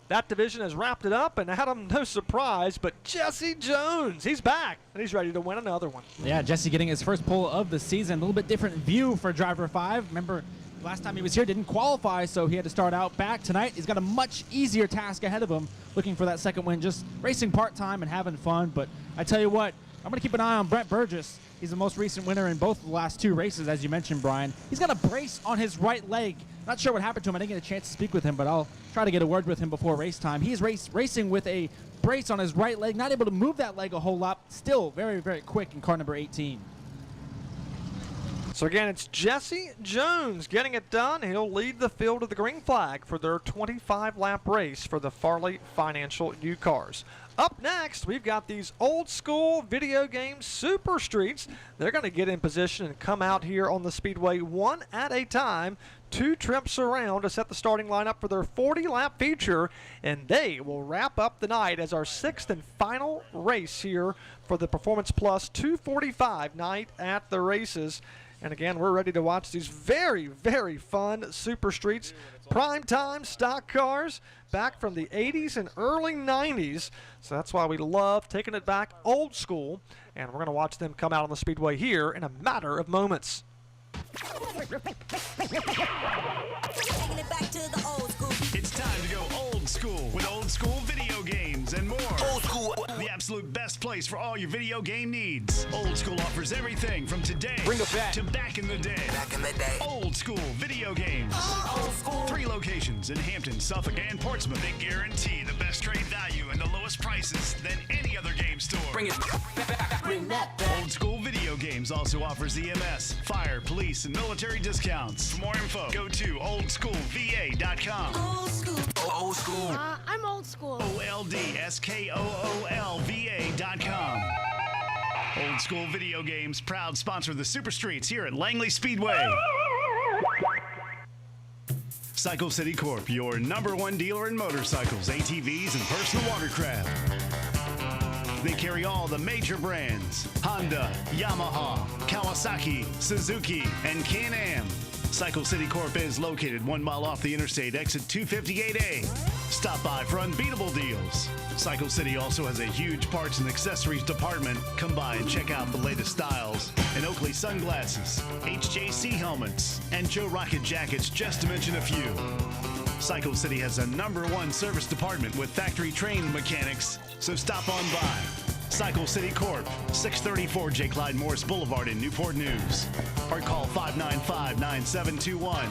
that division has wrapped it up. And Adam, no surprise, but Jesse Jones, he's back. And he's ready to win another one. Yeah, Jesse getting his first pole of the season. A little bit different view for driver 5. Remember, last time he was here, didn't qualify, so he had to start out back. Tonight, he's got a much easier task ahead of him, looking for that second win, just racing part-time and having fun. But I tell you what, I'm going to keep an eye on Brent Burgess. He's the most recent winner in both the last 2 races, as you mentioned, Brian. He's got a brace on his right leg. Not sure what happened to him. I didn't get a chance to speak with him, but I'll try to get a word with him before race time. He's racing with a brace on his right leg, not able to move that leg a whole lot. Still very, very quick in car number 18. So again, it's Jesse Jones getting it done. He'll lead the field of the green flag for their 25-lap race for the Farley Financial U-Cars. Up next, we've got these old school video game super streets. They're going to get in position and come out here on the speedway one at a time, 2 trips around to set the starting lineup for their 40-lap feature, and they will wrap up the night as our 6th and final race here for the Performance Plus 245 night at the races. And again, we're ready to watch these very, very fun super streets. Prime time stock cars back from the 80s and early 90s. So that's why we love taking it back old school. And we're going to watch them come out on the speedway here in a matter of moments. It's time to go old school with old school video games and more. Old school, the absolute best place for all your video game needs. Old school offers everything from today to back in the day. Old school video games. Old school. 3 locations in Hampton, Suffolk, and Portsmouth. They guarantee the best trade value and the lowest prices than any other game store. Bring it back. Bring that back. Old school video games also offers EMS, fire, police, and military discounts. For more info, go to oldschoolva.com. Old school. Old school. I'm old school. OLDSKOOLVA.com. Old School Video Games, proud sponsor of the Super Streets here at Langley Speedway. Cycle City Corp, your #1 dealer in motorcycles, ATVs, and personal watercraft. They carry all the major brands: Honda, Yamaha, Kawasaki, Suzuki, and Can-Am. Cycle City Corp is located 1 mile off the interstate, exit 258A. Stop by for unbeatable deals. Cycle City also has a huge parts and accessories department. Come by and check out the latest styles in Oakley sunglasses, HJC helmets, and Joe Rocket jackets, just to mention a few. Cycle City has a #1 service department with factory-trained mechanics, so stop on by. Cycle City Corp, 634 J. Clyde Morris Boulevard in Newport News. Or call 595-9721.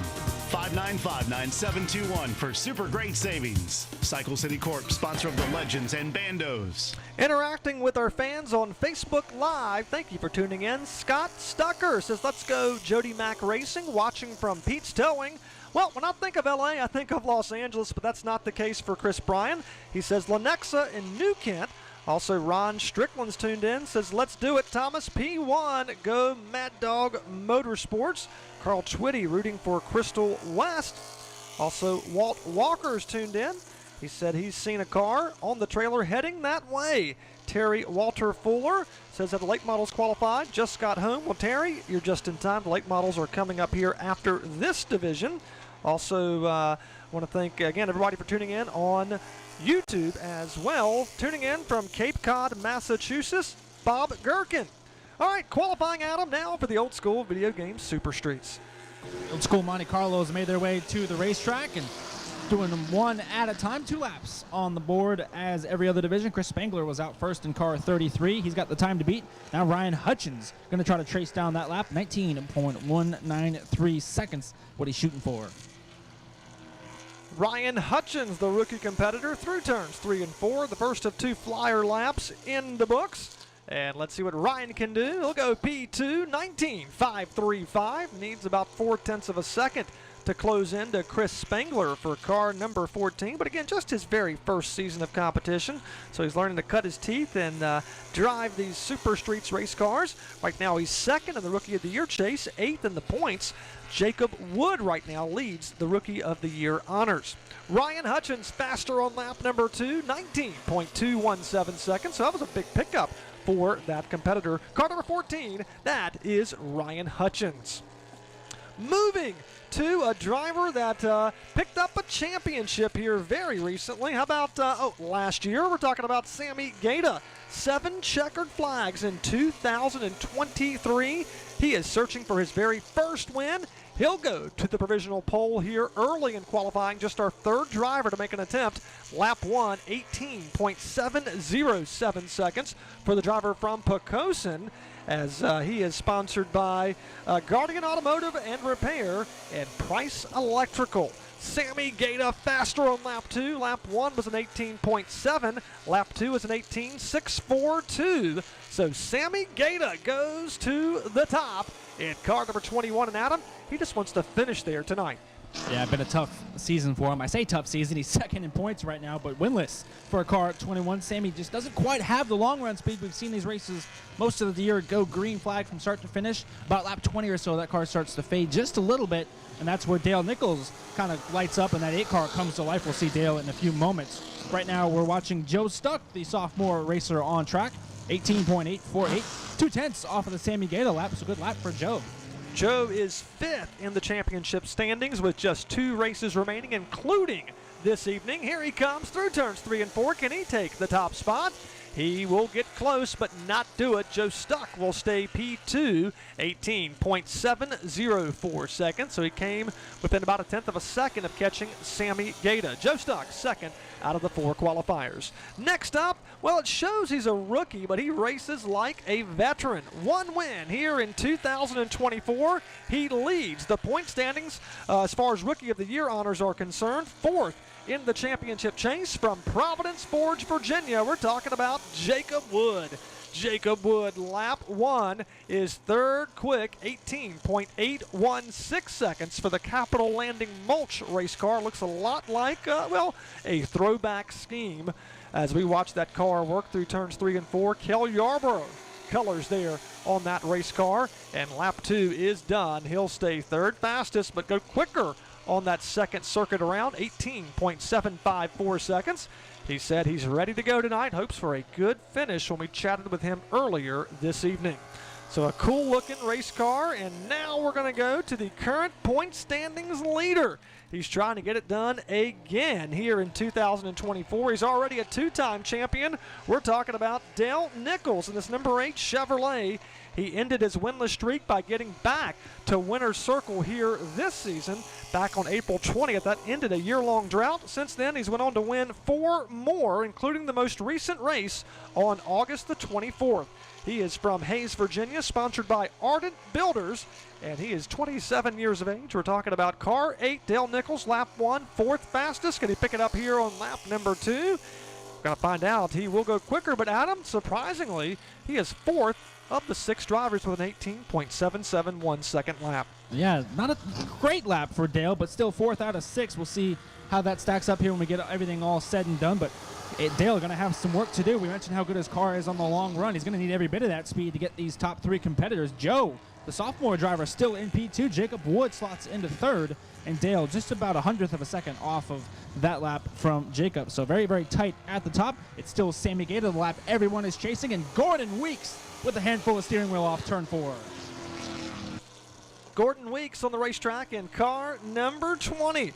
595-9721 for super great savings. Cycle City Corp, sponsor of the Legends and Bandos. Interacting with our fans on Facebook Live. Thank you for tuning in. Scott Stucker says, "Let's go Jody Mack Racing," watching from Pete's Towing. Well, when I think of LA, I think of Los Angeles, but that's not the case for Chris Bryan. He says Lenexa and New Kent Also, Ron Strickland's tuned in, says, let's do it, Thomas. P1, go Mad Dog Motorsports. Carl Twitty rooting for Crystal West. Also, Walt Walker's tuned in. He said he's seen a car on the trailer heading that way. Terry Walter Fuller says that the late models qualified, just got home. Well, Terry, you're just in time. The late models are coming up here after this division. Also, want to thank, again, everybody for tuning in on YouTube as well. Tuning in from Cape Cod, Massachusetts, Bob Gherkin. All right, qualifying Adam now for the old school video game Super Streets. Old school Monte Carlos made their way to the racetrack and doing them one at a time. 2 laps on the board as every other division. Chris Spangler was out first in car 33. He's got the time to beat. Now Ryan Hutchins going to try to trace down that lap. 19.193 seconds, what he's shooting for. Ryan Hutchins, the rookie competitor, through turns 3 and 4. The first of 2 flyer laps in the books. And let's see what Ryan can do. He'll go P2, 19.535. Needs about 0.4 of a second to close into Chris Spangler for car number 14. But again, just his very first season of competition. So he's learning to cut his teeth and drive these Super Streets race cars. Right now he's second in the Rookie of the Year chase, 8th in the points. Jacob Wood right now leads the Rookie of the Year honors. Ryan Hutchins faster on lap number 2, 19.217 seconds. So that was a big pickup for that competitor. Car number 14, that is Ryan Hutchins. Moving to a driver that picked up a championship here very recently. How about, last year? We're talking about Sammy Gaeta. 7 checkered flags in 2023. He is searching for his very first win. He'll go to the provisional pole here early in qualifying, just our 3rd driver to make an attempt. Lap 1, 18.707 seconds for the driver from Pocosin, as he is sponsored by Guardian Automotive and Repair and Price Electrical. Sammy Gaeta faster on lap 2. Lap 1 was an 18.7. Lap 2 was an 18.642. So Sammy Gaeta goes to the top in car number 21. And Adam, he just wants to finish there tonight. Yeah, been a tough season for him. I say tough season. He's second in points right now, but winless for a car at 21. Sammy just doesn't quite have the long run speed. We've seen these races most of the year go green flag from start to finish. About lap 20 or so, that car starts to fade just a little bit, and that's where Dale Nichols kind of lights up, and that 8 car comes to life. We'll see Dale in a few moments. Right now, we're watching Joe Stuck, the sophomore racer on track. 18.848, 0.2 off of the Sammy Gaeta lap. It's a good lap for Joe. Joe is 5th in the championship standings with just 2 races remaining, including this evening. Here he comes through turns 3 and 4. Can he take the top spot? He will get close, but not do it. Joe Stuck will stay P2, 18.704 seconds. So he came within about 1/10 of a second of catching Sammy Gaeta. Joe Stuck, second out of the 4 qualifiers. Next up, well, it shows he's a rookie, but he races like a veteran. 1 win here in 2024. He leads the point standings as far as Rookie of the Year honors are concerned. 4th in the championship chase from Providence Forge, Virginia. We're talking about Jacob Wood. Jacob Wood, lap 1, is 3rd quick, 18.816 seconds for the Capital Landing Mulch race car. Looks a lot like, a throwback scheme as we watch that car work through turns 3 and 4. Kel Yarborough colors there on that race car, and lap 2 is done. He'll stay 3rd fastest, but go quicker on that second circuit around, 18.754 seconds. He said he's ready to go tonight, hopes for a good finish when we chatted with him earlier this evening. So a cool looking race car, and now we're going to go to the current point standings leader. He's trying to get it done again here in 2024. He's already a 2-time champion. We're talking about Dale Nichols in this number 8 Chevrolet. He ended his winless streak by getting back to winner's circle here this season. Back on April 20th, that ended a year-long drought. Since then, he's went on to win 4 more, including the most recent race on August the 24th. He is from Hayes, Virginia, sponsored by Ardent Builders, and he is 27 years of age. We're talking about car 8, Dale Nichols, lap 1, 4th fastest. Can he pick it up here on lap number 2? Gonna find out. He will go quicker, but Adam, surprisingly, he is 4th of the 6 drivers with an 18.771 second lap. Yeah, not a great lap for Dale, but still 4th out of 6. We'll see how that stacks up here when we get everything all said and done. But Dale going to have some work to do. We mentioned how good his car is on the long run. He's going to need every bit of that speed to get these top three competitors. Joe, the sophomore driver, still in P2. Jacob Wood slots into third, and Dale just about 100th of a second off of that lap from Jacob. So very, very tight at the top. It's still Sammy Gator, the lap everyone is chasing, and Gordon Weeks with a handful of steering wheel off turn 4. Gordon Weeks on the racetrack in car number 20.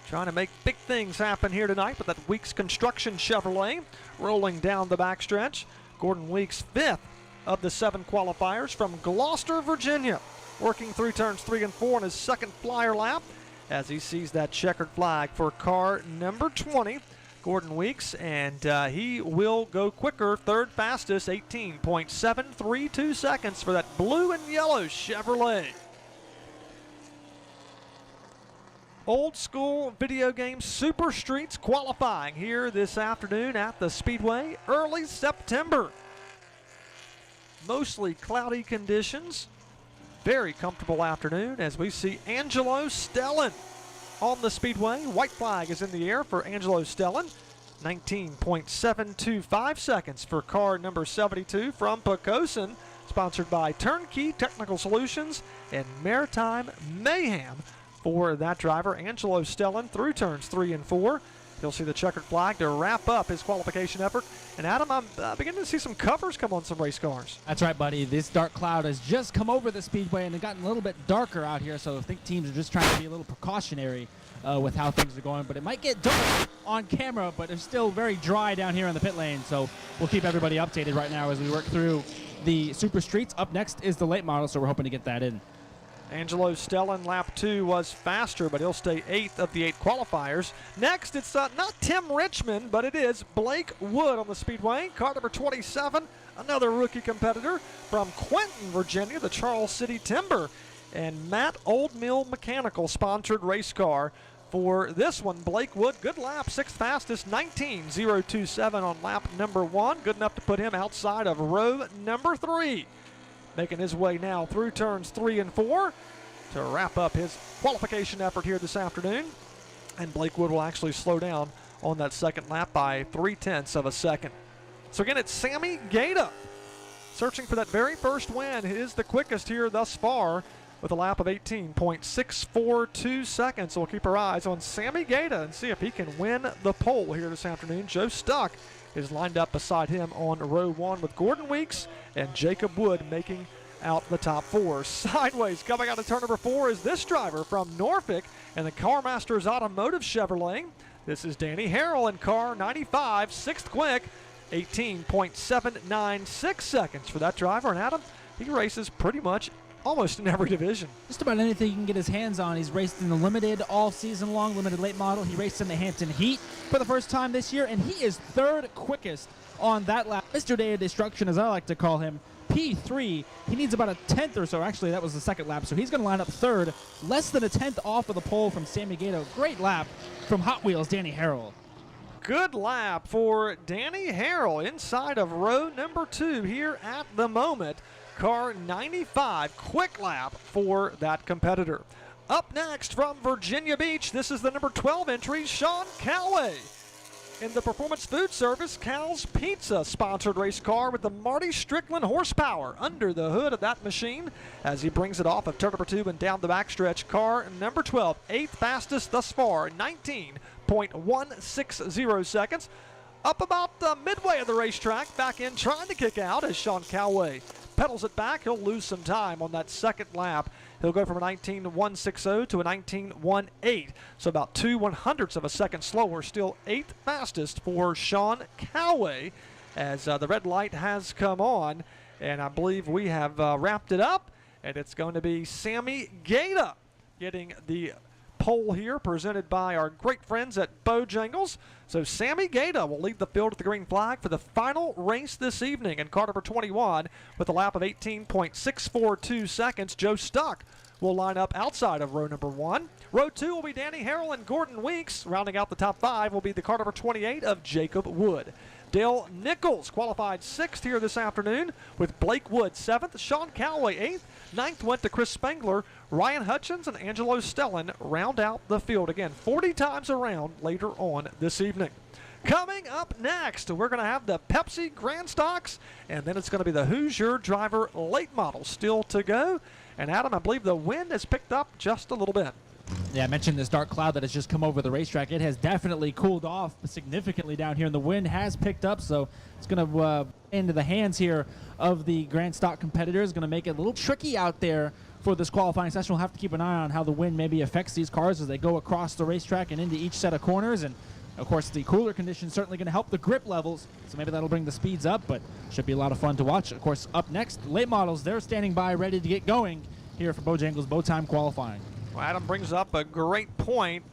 Trying to make big things happen here tonight with that Weeks Construction Chevrolet rolling down the backstretch. Gordon Weeks, 5th of the 7 qualifiers from Gloucester, Virginia, working through turns 3 and 4 in his second flyer lap as he sees that checkered flag for car number 20, Gordon Weeks, and he will go quicker, third fastest, 18.732 seconds for that blue and yellow Chevrolet. Old school video game Super Streets qualifying here this afternoon at the Speedway, early September. Mostly cloudy conditions. Very comfortable afternoon as we see Angelo Stellan on the Speedway. White flag is in the air for Angelo Stellan. 19.725 seconds for car number 72 from Pocosin, sponsored by Turnkey Technical Solutions and Maritime Mayhem. For that driver, Angelo Stellan, through turns 3 and 4. He'll see the checkered flag to wrap up his qualification effort. And Adam, I'm beginning to see some covers come on some race cars. That's right, buddy. This dark cloud has just come over the Speedway and it's gotten a little bit darker out here, so I think teams are just trying to be a little precautionary with how things are going. But it might get dark on camera, but it's still very dry down here in the pit lane. So we'll keep everybody updated right now as we work through the Super Streets. Up next is the late model, so we're hoping to get that in. Angelo Stellan, lap 2 was faster, but he'll stay 8th of the 8 qualifiers. Next, it's not Tim Richmond, but it is Blake Wood on the Speedway. Car number 27, another rookie competitor from Quentin, Virginia, the Charles City Timber. And Matt Old Mill Mechanical sponsored race car for this one. Blake Wood, good lap, 6th fastest, 19.027 on lap number 1. Good enough to put him outside of row number 3. Making his way now through turns 3 and 4 to wrap up his qualification effort here this afternoon. And Blake Wood will actually slow down on that second lap by 0.3 of a second. So again, it's Sammy Gator searching for that very first win. It is the quickest here thus far with a lap of 18.642 seconds. So we'll keep our eyes on Sammy Gator and see if he can win the pole here this afternoon. Joe Stuck is lined up beside him on row 1 with Gordon Weeks and Jacob Wood making out the top 4. Sideways coming out of turn number 4 is this driver from Norfolk and the CarMasters Automotive Chevrolet. This is Danny Harrell in car 95, 6th quick, 18.796 seconds for that driver. And Adam, he races pretty much almost in every division. Just about anything he can get his hands on. He's raced in the limited all season long, limited late model. He raced in the Hampton Heat for the first time this year, and he is 3rd quickest on that lap. Mr. Day of Destruction, as I like to call him, P3. He needs about a 10th or so. Actually, that was the second lap, so he's going to line up 3rd, less than a 10th off of the pole from Sammy Gato. Great lap from Hot Wheels, Danny Harrell. Good lap for Danny Harrell inside of row number 2 here at the moment. Car 95, quick lap for that competitor. Up next from Virginia Beach, this is the number 12 entry, Sean Callaway. In the Performance Food Service, Cal's Pizza sponsored race car with the Marty Strickland horsepower under the hood of that machine as he brings it off of turn number 2 and down the backstretch. Car number 12, 8th fastest thus far, 19.160 seconds. Up about midway of the racetrack, back in trying to kick out as Sean Callaway pedals it back. He'll lose some time on that second lap. He'll go from a 19.160 to a 19.18, so about 0.02 of a second slower. Still 8th fastest for Sean Callaway as the red light has come on, and I believe we have wrapped it up, and it's going to be Sammy Gator getting the pole here, presented by our great friends at Bojangles. So Sammy Gator will lead the field at the green flag for the final race this evening in car number 21 with a lap of 18.642 seconds. Joe Stuck will line up outside of row number 1. Row 2 will be Danny Harrell and Gordon Weeks. Rounding out the top 5 will be the car number 28 of Jacob Wood. Dale Nichols qualified 6th here this afternoon with Blake Wood 7th, Sean Callaway 8th, 9th went to Chris Spangler. Ryan Hutchins and Angelo Stellan round out the field again 40 times around later on this evening. Coming up next, we're going to have the Pepsi Grand Stocks, and then it's going to be the Who's Your Driver late model still to go. And Adam, I believe the wind has picked up just a little bit. Yeah, I mentioned this dark cloud that has just come over the racetrack. It has definitely cooled off significantly down here, and the wind has picked up, so it's going to into the hands here of the Grand Stock competitors. Going to make it a little tricky out there for this qualifying session. We'll have to keep an eye on how the wind maybe affects these cars as they go across the racetrack and into each set of corners. And of course, the cooler conditions certainly going to help the grip levels, so maybe that'll bring the speeds up, but should be a lot of fun to watch. Of course, up next, late models, they're standing by ready to get going here for Bojangles Bow Time qualifying. Well, Adam brings up a great point.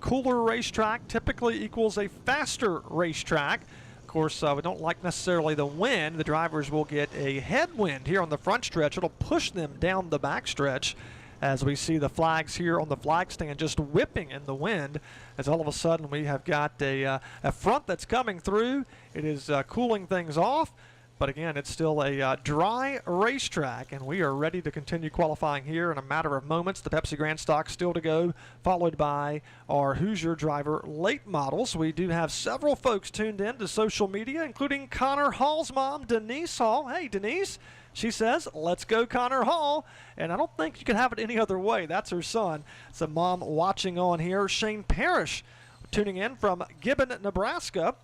Cooler racetrack typically equals a faster racetrack. Of course, we don't like necessarily the wind. The drivers will get a headwind here on the front stretch. It'll push them down the back stretch as we see the flags here on the flag stand just whipping in the wind, as all of a sudden we have got a front that's coming through. It is cooling things off. But again, it's still a dry racetrack, and we are ready to continue qualifying here in a matter of moments. The Pepsi Grand Stock still to go, followed by our Who's Your Driver late models. We do have several folks tuned in to social media, including Connor Hall's mom, Denise Hall. Hey, Denise. She says, let's go Connor Hall. And I don't think you can have it any other way. That's her son. It's a mom watching on here. Shane Parrish tuning in from Gibbon, Nebraska.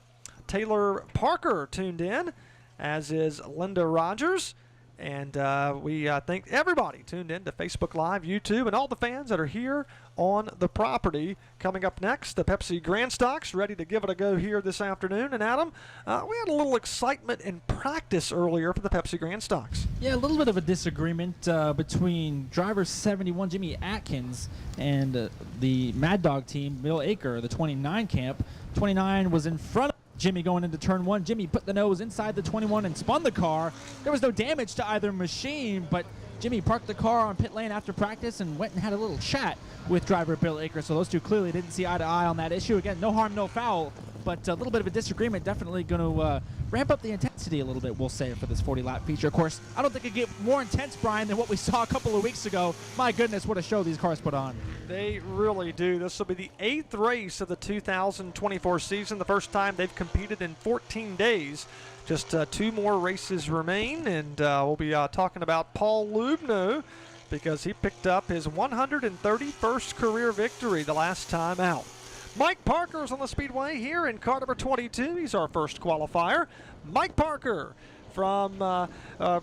Taylor Parker tuned in, as is Linda Rogers. And we thank everybody tuned in to Facebook Live, YouTube, and all the fans that are here on the property. Coming up next, the Pepsi Grand Stocks ready to give it a go here this afternoon. And Adam, we had a little excitement in practice earlier for the Pepsi Grand Stocks. Yeah, a little bit of a disagreement between driver 71, Jimmy Atkins, and the Mad Dog team, Bill Aker, the 29 camp. 29 was in front of Jimmy going into turn one. Jimmy put the nose inside the 21 and spun the car. There was no damage to either machine, but Jimmy parked the car on pit lane after practice and went and had a little chat with driver Bill Aker. So those two clearly didn't see eye to eye on that issue. Again, no harm, no foul, but a little bit of a disagreement. Definitely going to ramp up the intensity a little bit, we'll say, for this 40-lap feature. Of course, I don't think it could get more intense, Brian, than what we saw a couple of weeks ago. My goodness, what a show these cars put on. They really do. This will be the 8th race of the 2024 season, the first time they've competed in 14 days. Just 2 more races remain, and we'll be talking about Paul Lubno because he picked up his 131st career victory the last time out. Mike Parker's on the speedway here in car number 22. He's our first qualifier. Mike Parker from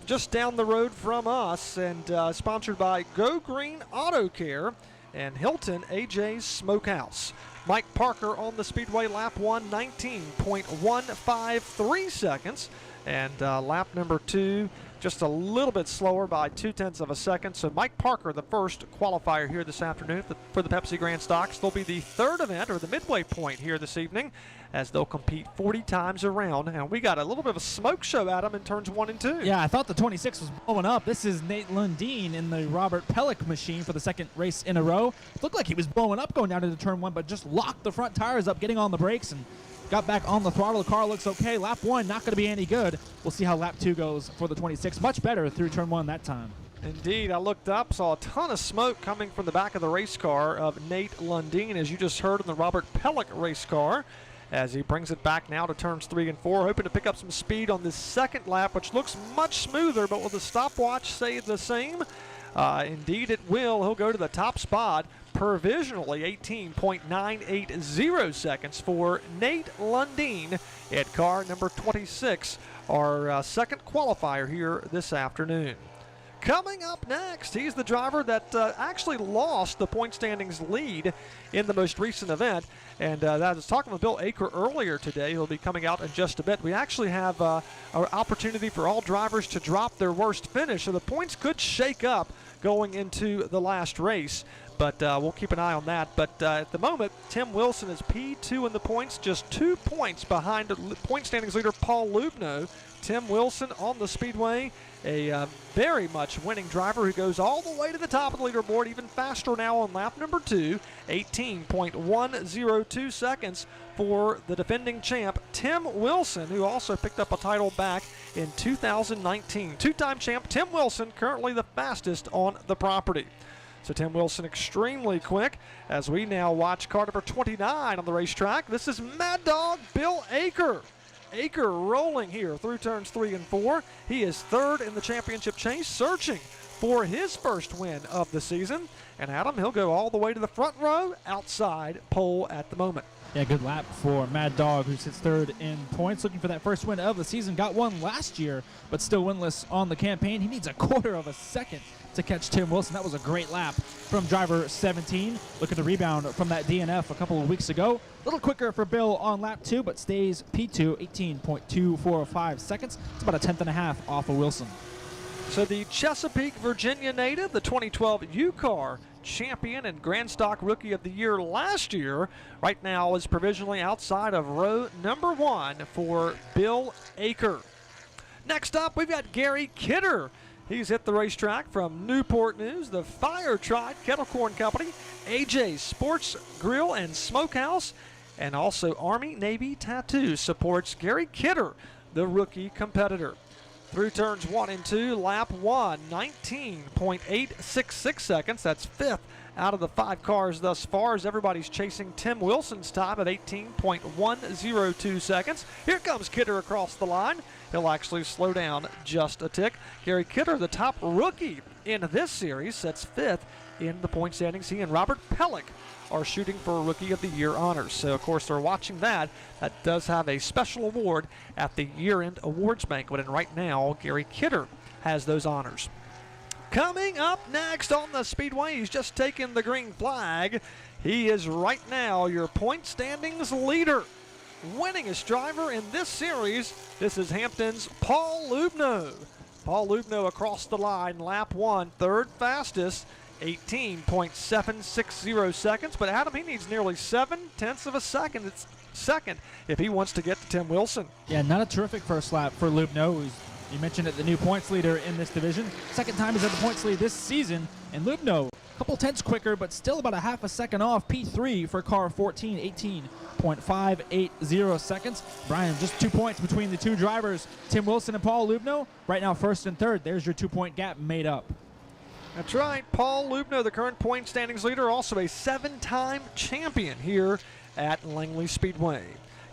just down the road from us, and sponsored by Go Green Auto Care and Hilton AJ's Smokehouse. Mike Parker on the speedway, lap 1, 19.153 seconds. And lap number 2, just a little bit slower by 0.2 of a second. So Mike Parker, the first qualifier here this afternoon for the Pepsi Grand Stocks. They'll be the third event, or the midway point here this evening, as they'll compete 40 times around. And we got a little bit of a smoke show, Adam, in turns 1 and 2. Yeah, I thought the 26 was blowing up. This is Nate Lundeen in the Robert Pellick machine for the second race in a row. It looked like he was blowing up going down into turn 1, but just locked the front tires up, getting on the brakes, and got back on the throttle. The car looks okay. Lap 1, not going to be any good. We'll see how lap 2 goes for the 26. Much better through turn 1 that time. Indeed, I looked up, saw a ton of smoke coming from the back of the race car of Nate Lundeen, as you just heard in the Robert Pellick race car, as he brings it back now to turns 3 and 4, hoping to pick up some speed on this second lap, which looks much smoother, but will the stopwatch say the same? Indeed it will. He'll go to the top spot, provisionally 18.980 seconds for Nate Lundeen at car number 26, our second qualifier here this afternoon. Coming up next, he's the driver that actually lost the point standings lead in the most recent event. And I was talking with Bill Aker earlier today. He'll be coming out in just a bit. We actually have an opportunity for all drivers to drop their worst finish, so the points could shake up going into the last race. But we'll keep an eye on that. But at the moment, Tim Wilson is P2 in the points, just 2 points behind the point standings leader Paul Lubno. Tim Wilson on the speedway, a very much winning driver who goes all the way to the top of the leaderboard, even faster now on lap number 2, 18.102 seconds for the defending champ Tim Wilson, who also picked up a title back in 2019. Two-time champ Tim Wilson, currently the fastest on the property. So Tim Wilson extremely quick as we now watch car number 29 on the racetrack. This is Mad Dog Bill Aker. Aker rolling here through turns 3 and 4. He is third in the championship chase, searching for his first win of the season. And Adam, he'll go all the way to the front row, outside pole at the moment. Yeah, good lap for Mad Dog, who sits third in points, looking for that first win of the season. Got one last year, but still winless on the campaign. He needs a quarter of a second to catch Tim Wilson. That was a great lap from driver 17. Looking to rebound from that DNF a couple of weeks ago. A little quicker for Bill on lap 2, but stays P2, 18.245 seconds. It's about a tenth and a half off of Wilson. So the Chesapeake, Virginia native, the 2012 U-Car champion and Grand Stock Rookie of the Year last year, right now is provisionally outside of row number 1 for Bill Aker. Next up, we've got Gary Kidder. He's hit the racetrack from Newport News, the Fire Tried Kettle Corn Company, AJ Sports Grill and Smokehouse, and also Army Navy Tattoo supports Gary Kidder, the rookie competitor. Through turns 1 and 2, lap 1, 19.866 seconds. That's fifth out of the 5 cars thus far as everybody's chasing Tim Wilson's time of 18.102 seconds. Here comes Kidder across the line. He'll actually slow down just a tick. Gary Kidder, the top rookie in this series, sets fifth in the point standings. He and Robert Pellick are shooting for Rookie of the Year honors. So, of course, they're watching that. That does have a special award at the year-end awards banquet, and right now, Gary Kidder has those honors. Coming up next on the Speedway, he's just taken the green flag. He is right now your point standings leader. Winningest driver in this series, this is Hampton's Paul Lubno. Paul Lubno across the line, lap 1, third fastest. 18.760 seconds, but Adam, he needs nearly 7/10 of a second. It's second if he wants to get to Tim Wilson. Yeah, not a terrific first lap for Lubno, who's, you mentioned it, the new points leader in this division. Second time he's at the points lead this season, and Lubno, a couple tenths quicker, but still about a half a second off. P3 for car 14, 18.580 seconds. Brian, just 2 points between the two drivers, Tim Wilson and Paul Lubno. Right now, first and third. There's your 2-point gap made up. That's right. Paul Lubno, the current point standings leader, also a 7-time champion here at Langley Speedway.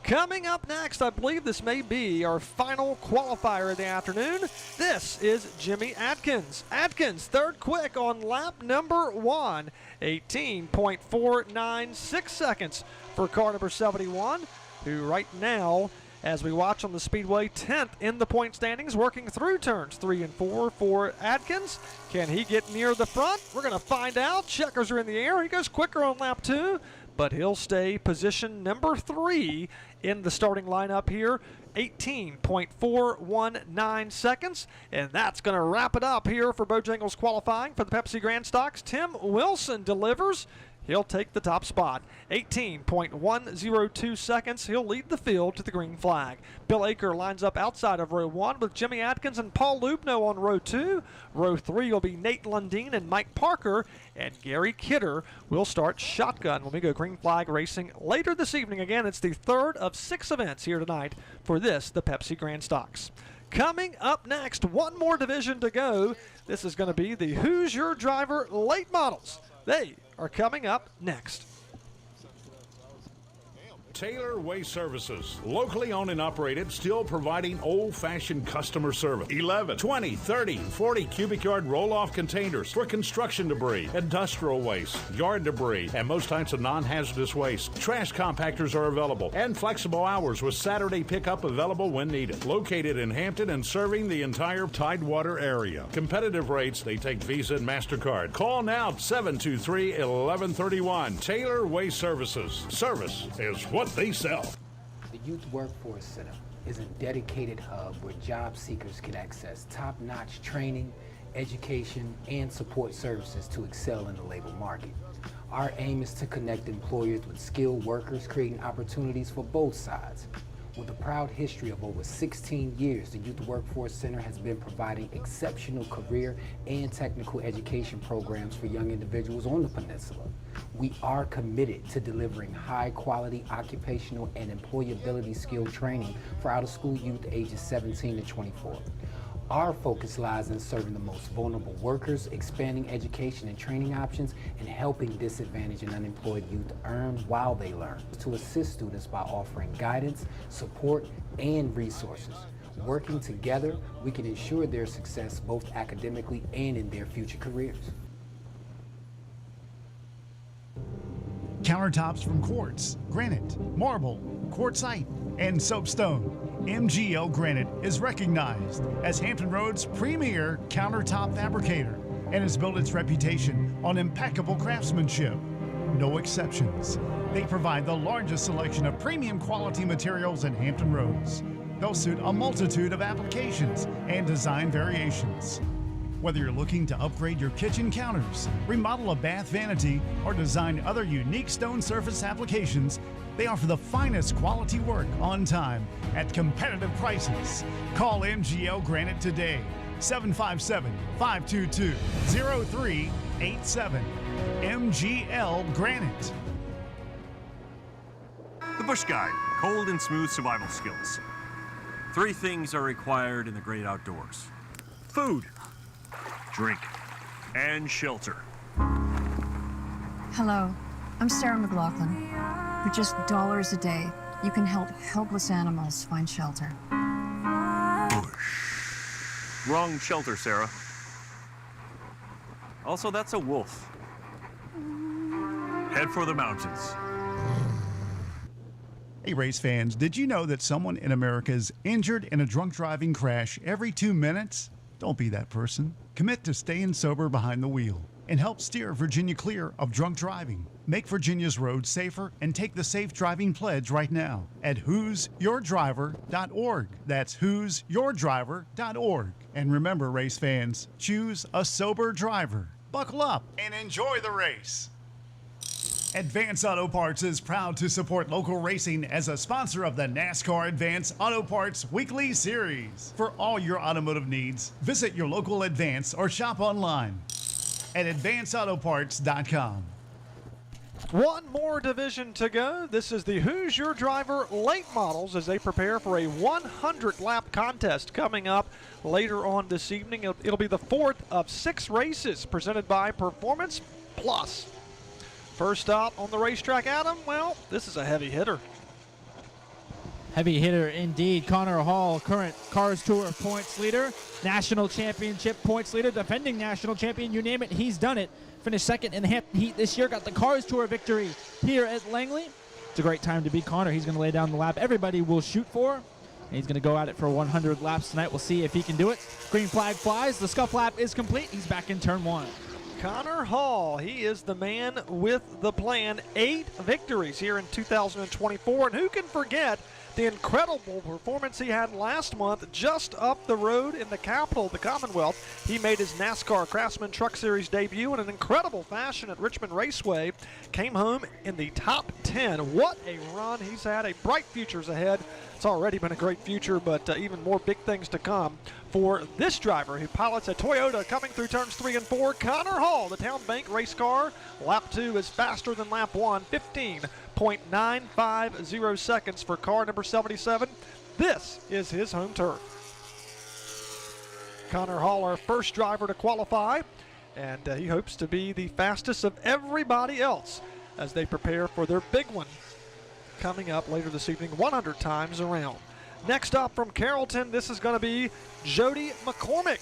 Coming up next, I believe this may be our final qualifier of the afternoon. This is Jimmy Atkins. Atkins, third quick on lap number 1, 18.496 seconds for car number 71, who right now, as we watch on the Speedway, 10th in the point standings, working through turns 3 and 4 for Atkins. Can he get near the front? We're going to find out. Checkers are in the air. He goes quicker on lap 2, but he'll stay position number 3 in the starting lineup here. 18.419 seconds, and that's going to wrap it up here for Bojangles qualifying for the Pepsi Grand Stocks. Tim Wilson delivers. He'll take the top spot. 18.102 seconds. He'll lead the field to the green flag. Bill Aker lines up outside of row 1 with Jimmy Atkins and Paul Lubno on row 2. Row 3 will be Nate Lundeen and Mike Parker. And Gary Kidder will start shotgun when we go green flag racing later this evening. Again, it's the third of 6 events here tonight for this, the Pepsi Grand Stocks. Coming up next, one more division to go. This is going to be the Who's Your Driver late models. They are coming up next. Taylor Waste Services, locally owned and operated, still providing old-fashioned customer service. 11, 20, 30, 40 cubic yard roll-off containers for construction debris, industrial waste, yard debris, and most types of non-hazardous waste. Trash compactors are available, and flexible hours with Saturday pickup available when needed. Located in Hampton and serving the entire Tidewater area. Competitive rates, they take Visa and MasterCard. Call now, 723-1131. Taylor Waste Services. Service is what they sell. The Youth Workforce Center is a dedicated hub where job seekers can access top-notch training, education, and support services to excel in the labor market. Our aim is to connect employers with skilled workers, creating opportunities for both sides. With a proud history of over 16 years, the Youth Workforce Center has been providing exceptional career and technical education programs for young individuals on the peninsula. We are committed to delivering high-quality occupational and employability skill training for out-of-school youth ages 17 to 24. Our focus lies in serving the most vulnerable workers, expanding education and training options, and helping disadvantaged and unemployed youth earn while they learn. To assist students by offering guidance, support, and resources. Working together, we can ensure their success both academically and in their future careers. Countertops from quartz, granite, marble, quartzite, and soapstone. MGL Granite is recognized as Hampton Roads' premier countertop fabricator and has built its reputation on impeccable craftsmanship. No exceptions. They provide the largest selection of premium quality materials in Hampton Roads. They'll suit a multitude of applications and design variations. Whether you're looking to upgrade your kitchen counters, remodel a bath vanity, or design other unique stone surface applications, they offer the finest quality work on time at competitive prices. Call MGL Granite today, 757-522-0387. MGL Granite. The Bush Guide, cold and smooth survival skills. 3 things are required in the great outdoors: food, drink, and shelter. Hello, I'm Sarah McLaughlin. For just dollars a day, you can help helpless animals find shelter. Bush. Wrong shelter, Sarah. Also, that's a wolf. Head for the mountains. Hey, race fans, did you know that someone in America is injured in a drunk driving crash every 2 minutes? Don't be that person. Commit to staying sober behind the wheel and help steer Virginia clear of drunk driving. Make Virginia's roads safer and take the Safe Driving Pledge right now at who'syourdriver.org. That's who'syourdriver.org. And remember, race fans, choose a sober driver. Buckle up and enjoy the race. Advance Auto Parts is proud to support local racing as a sponsor of the NASCAR Advance Auto Parts Weekly Series. For all your automotive needs, visit your local Advance or shop online at advanceautoparts.com. One more division to go. This is the Who's Your Driver late models as they prepare for a 100-lap contest coming up later on this evening. It'll be the 4th of 6 races presented by Performance Plus. First up on the racetrack, Adam, well, this is a heavy hitter. Heavy hitter indeed. Connor Hall, current Cars Tour points leader, national championship points leader, defending national champion, you name it, he's done it. Finished second in the Hampton Heat this year, got the Cars Tour victory here at Langley. It's a great time to beat Connor. He's going to lay down the lap everybody will shoot for. And he's going to go at it for 100 laps tonight. We'll see if he can do it. Green flag flies. The scuff lap is complete. He's back in turn 1. Connor Hall, he is the man with the plan. 8 victories here in 2024, and who can forget the incredible performance he had last month just up the road in the capital of the Commonwealth. He made his NASCAR Craftsman Truck Series debut in an incredible fashion at Richmond Raceway. Came home in the top 10. What a run he's had. A bright future's ahead. It's already been a great future, but even more big things to come for this driver who pilots a Toyota coming through turns 3 and 4. Connor Hall, the Town Bank race car. Lap 2 is faster than lap 1, 15.950 seconds for car number 77. This is his home turf. Connor Hall, our first driver to qualify, and he hopes to be the fastest of everybody else as they prepare for their big one coming up later this evening, 100 times around. Next up from Carrollton, this is going to be Jody McCormick.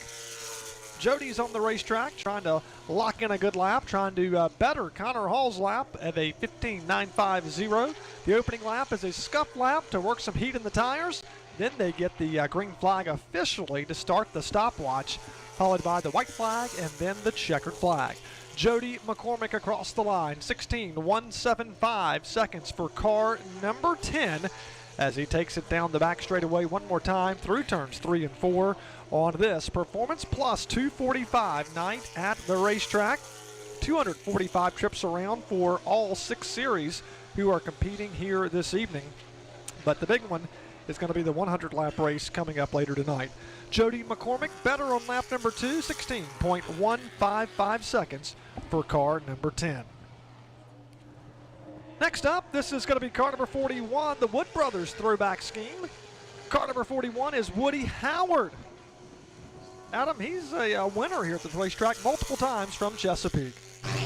Jody's on the racetrack trying to lock in a good lap, trying to better Connor Hall's lap at a 15.950. The opening lap is a scuff lap to work some heat in the tires. Then they get the green flag officially to start the stopwatch, followed by the white flag and then the checkered flag. Jody McCormick across the line, 16.175 seconds for car number 10 as he takes it down the back straightaway one more time through turns 3 and 4 on this Performance Plus 245 night at the racetrack. 245 trips around for all 6 series who are competing here this evening. But the big one is going to be the 100-lap race coming up later tonight. Jody McCormick better on lap number 2, 16.155 seconds for car number 10. Next up, this is going to be car number 41, the Wood Brothers throwback scheme. Car number 41 is Woody Howard. Adam, he's a winner here at the racetrack multiple times from Chesapeake.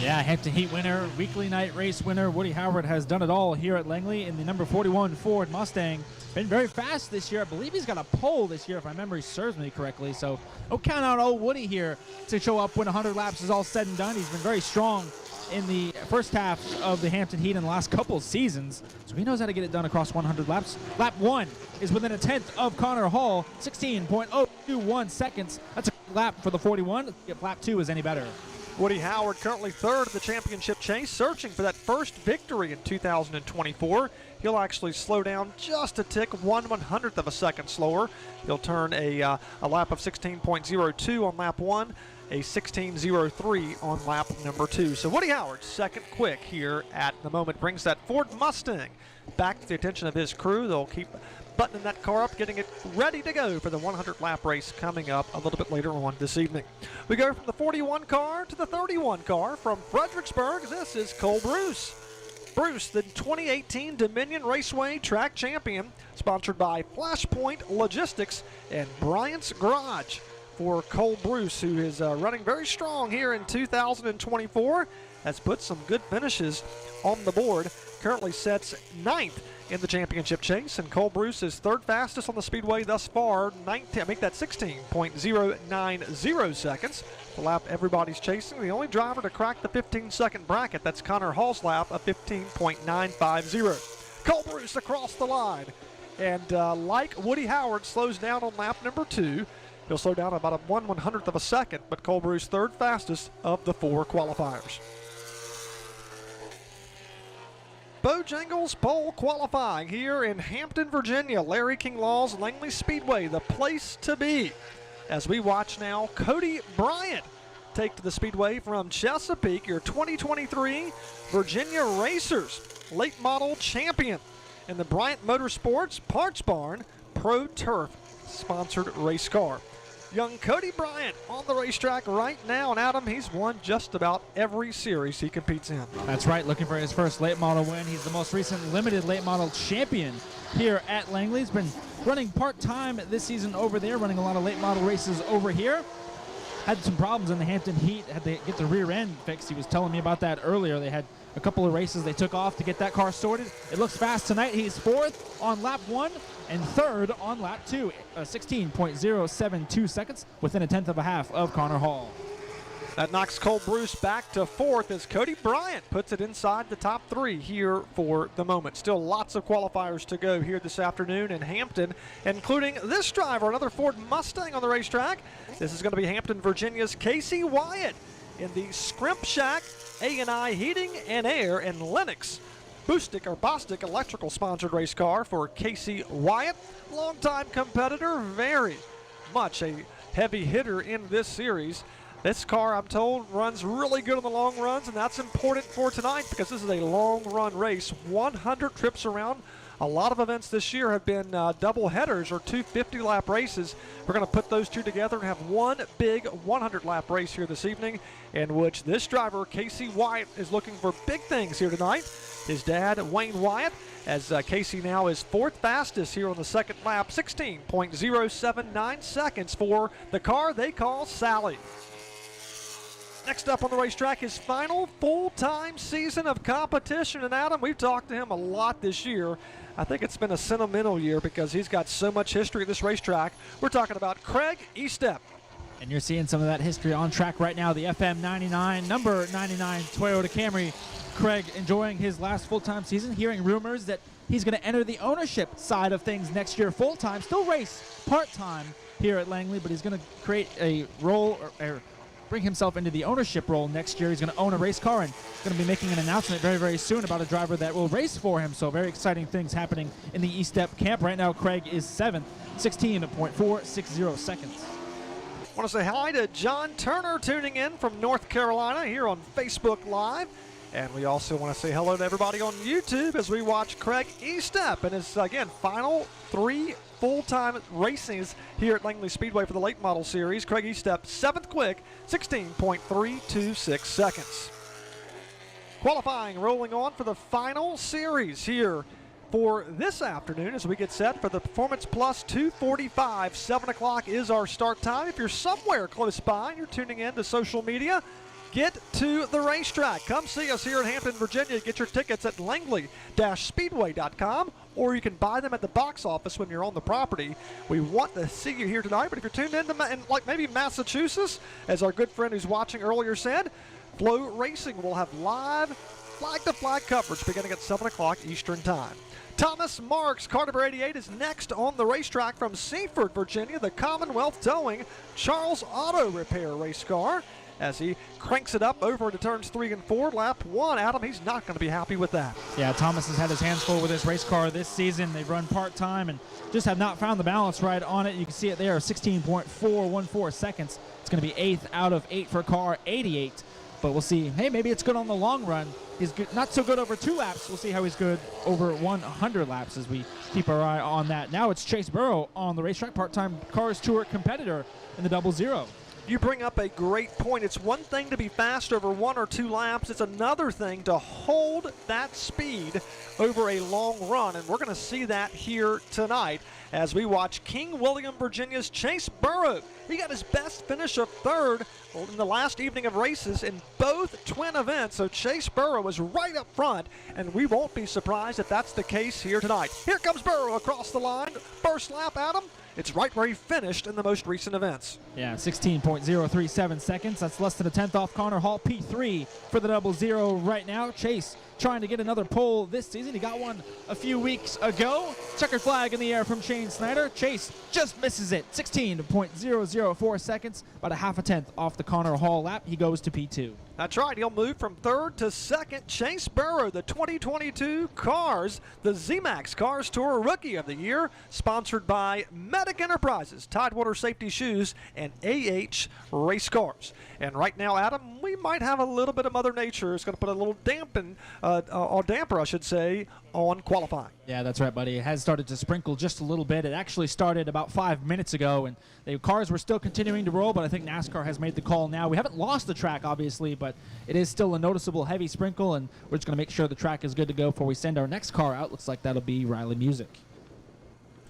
Yeah, Hampton Heat winner, weekly night race winner. Woody Howard has done it all here at Langley in the number 41 Ford Mustang. Been very fast this year. I believe he's got a pole this year, if my memory serves me correctly. So don't count out old Woody here to show up when 100 laps is all said and done. He's been very strong in the first half of the Hampton Heat in the last couple of seasons. So he knows how to get it done across 100 laps. Lap 1 is within a tenth of Connor Hall, 16.021 seconds. That's a lap for the 41. If lap 2 is any better. Woody Howard currently third of the championship chase, searching for that first victory in 2024. He'll actually slow down just a tick, 1/100th of a second slower. He'll turn a lap of 16.02 on lap 1, a 16.03 on lap number 2. So Woody Howard, second quick here at the moment, brings that Ford Mustang back to the attention of his crew. They'll keep buttoning that car up, getting it ready to go for the 100-lap race coming up a little bit later on this evening. We go from the 41 car to the 31 car from Fredericksburg. This is Cole Bruce. Bruce, the 2018 Dominion Raceway Track Champion, sponsored by Flashpoint Logistics and Bryant's Garage. For Cole Bruce, who is running very strong here in 2024, has put some good finishes on the board. Currently sets 9th in the championship chase, and Cole Bruce is third fastest on the speedway thus far. 16.090 seconds. The lap everybody's chasing. The only driver to crack the 15-second bracket. That's Connor Hall's lap of 15.950. Cole Bruce across the line, and like Woody Howard slows down on lap number 2. He'll slow down about a 1/100th of a second, but Cole Bruce third fastest of the 4 qualifiers. Bojangles pole qualifying here in Hampton, Virginia. Larry King Law's Langley Speedway, the place to be. As we watch now, Cody Bryant take to the speedway from Chesapeake, your 2023 Virginia Racers late model champion in the Bryant Motorsports Parts Barn Pro Turf sponsored race car. Young Cody Bryant on the racetrack right now, and Adam, he's won just about every series he competes in. That's right, looking for his first late model win. He's the most recent limited late model champion here at Langley. He's been running part-time this season over there, running a lot of late model races over here. Had some problems in the Hampton Heat, had to get the rear end fixed. He was telling me about that earlier. They had a couple of races they took off to get that car sorted. It looks fast tonight. He's 4th on lap 1 and 3rd on lap 2, 16.072 seconds, within a tenth of a half of Connor Hall. That knocks Cole Bruce back to 4th as Cody Bryant puts it inside the top 3 here for the moment. Still lots of qualifiers to go here this afternoon in Hampton, including this driver, another Ford Mustang on the racetrack. This is going to be Hampton, Virginia's Casey Wyatt in the Scrimp Shack A&I Heating and Air and Lennox Bostic electrical sponsored race car for Casey Wyatt. Longtime competitor, very much a heavy hitter in this series. This car, I'm told, runs really good on the long runs, and that's important for tonight because this is a long run race. 100 trips around. A lot of events this year have been double headers or 2 50-lap races. We're going to put those two together and have one big 100-lap race here this evening, in which this driver, Casey Wyatt, is looking for big things here tonight. His dad, Wayne Wyatt, as Casey now is 4th fastest here on the second lap, 16.079 seconds for the car they call Sally. Next up on the racetrack, his final full-time season of competition. And Adam, we've talked to him a lot this year. I think it's been a sentimental year because he's got so much history at this racetrack. We're talking about Craig Estep. And you're seeing some of that history on track right now. The FM 99, number 99 Toyota Camry. Craig enjoying his last full-time season, hearing rumors that he's going to enter the ownership side of things next year full-time. Still race part-time here at Langley, but he's going to create a role or bring himself into the ownership role next year. He's going to own a race car and going to be making an announcement very, very soon about a driver that will race for him. So very exciting things happening in the Estep camp. Right now, Craig is 7th, 16.460 seconds. I want to say hi to John Turner tuning in from North Carolina here on Facebook Live. And we also want to say hello to everybody on YouTube as we watch Craig Estep and his, again, final 3 full-time races here at Langley Speedway for the late model series. Craig Estep, 7th quick, 16.326 seconds. Qualifying rolling on for the final series here for this afternoon as we get set for the Performance Plus 245. 7 o'clock is our start time. If you're somewhere close by and you're tuning in to social media, get to the racetrack. Come see us here in Hampton, Virginia. Get your tickets at langley-speedway.com, or you can buy them at the box office when you're on the property. We want to see you here tonight, but if you're tuned in like maybe Massachusetts, as our good friend who's watching earlier said, Flow Racing will have live flag-to-flag coverage beginning at 7 o'clock Eastern Time. Thomas Marks, car number 88, is next on the racetrack from Seaford, Virginia, the Commonwealth Towing Charles Auto Repair race car, as he cranks it up over into turns 3 and 4. Lap 1, Adam, he's not going to be happy with that. Yeah, Thomas has had his hands full with this race car this season. They've run part-time and just have not found the balance right on it. You can see it there, 16.414 seconds. It's going to be 8th out of 8 for car 88. But we'll see. Hey, maybe it's good on the long run. He's good, not so good over 2 laps. We'll see how he's good over 100 laps as we keep our eye on that. Now it's Chase Burrow on the racetrack, part-time Cars Tour competitor in the 00. You bring up a great point. It's one thing to be fast over 1 or 2 laps. It's another thing to hold that speed over a long run, and we're going to see that here tonight as we watch King William, Virginia's Chase Burrow. He got his best finish of 3rd in the last evening of races in both twin events, so Chase Burrow is right up front, and we won't be surprised if that's the case here tonight. Here comes Burrow across the line. First lap, Adam. It's right where he finished in the most recent events. Yeah, 16.037 seconds. That's less than a 10th off Connor Hall P3 for the 00 right now. Chase trying to get another pole this season. He got one a few weeks ago. Checkered flag in the air from Shane Snyder. Chase just misses it. 16.004 seconds, about a half a 10th off the Connor Hall lap. He goes to P2. That's right. He'll move from 3rd to 2nd. Chase Burrow, the 2022 Cars, the ZMAX Cars Tour Rookie of the Year, sponsored by Medic Enterprises, Tidewater Safety Shoes, and AH Race Cars. And right now, Adam, we might have a little bit of Mother Nature. It's going to put a little damper, I should say, on qualifying. Yeah, that's right, buddy. It has started to sprinkle just a little bit. It actually started about 5 minutes ago, and the cars were still continuing to roll, but I think NASCAR has made the call now. We haven't lost the track, obviously, but it is still a noticeable heavy sprinkle, and we're just going to make sure the track is good to go before we send our next car out. Looks like that'll be Riley Music.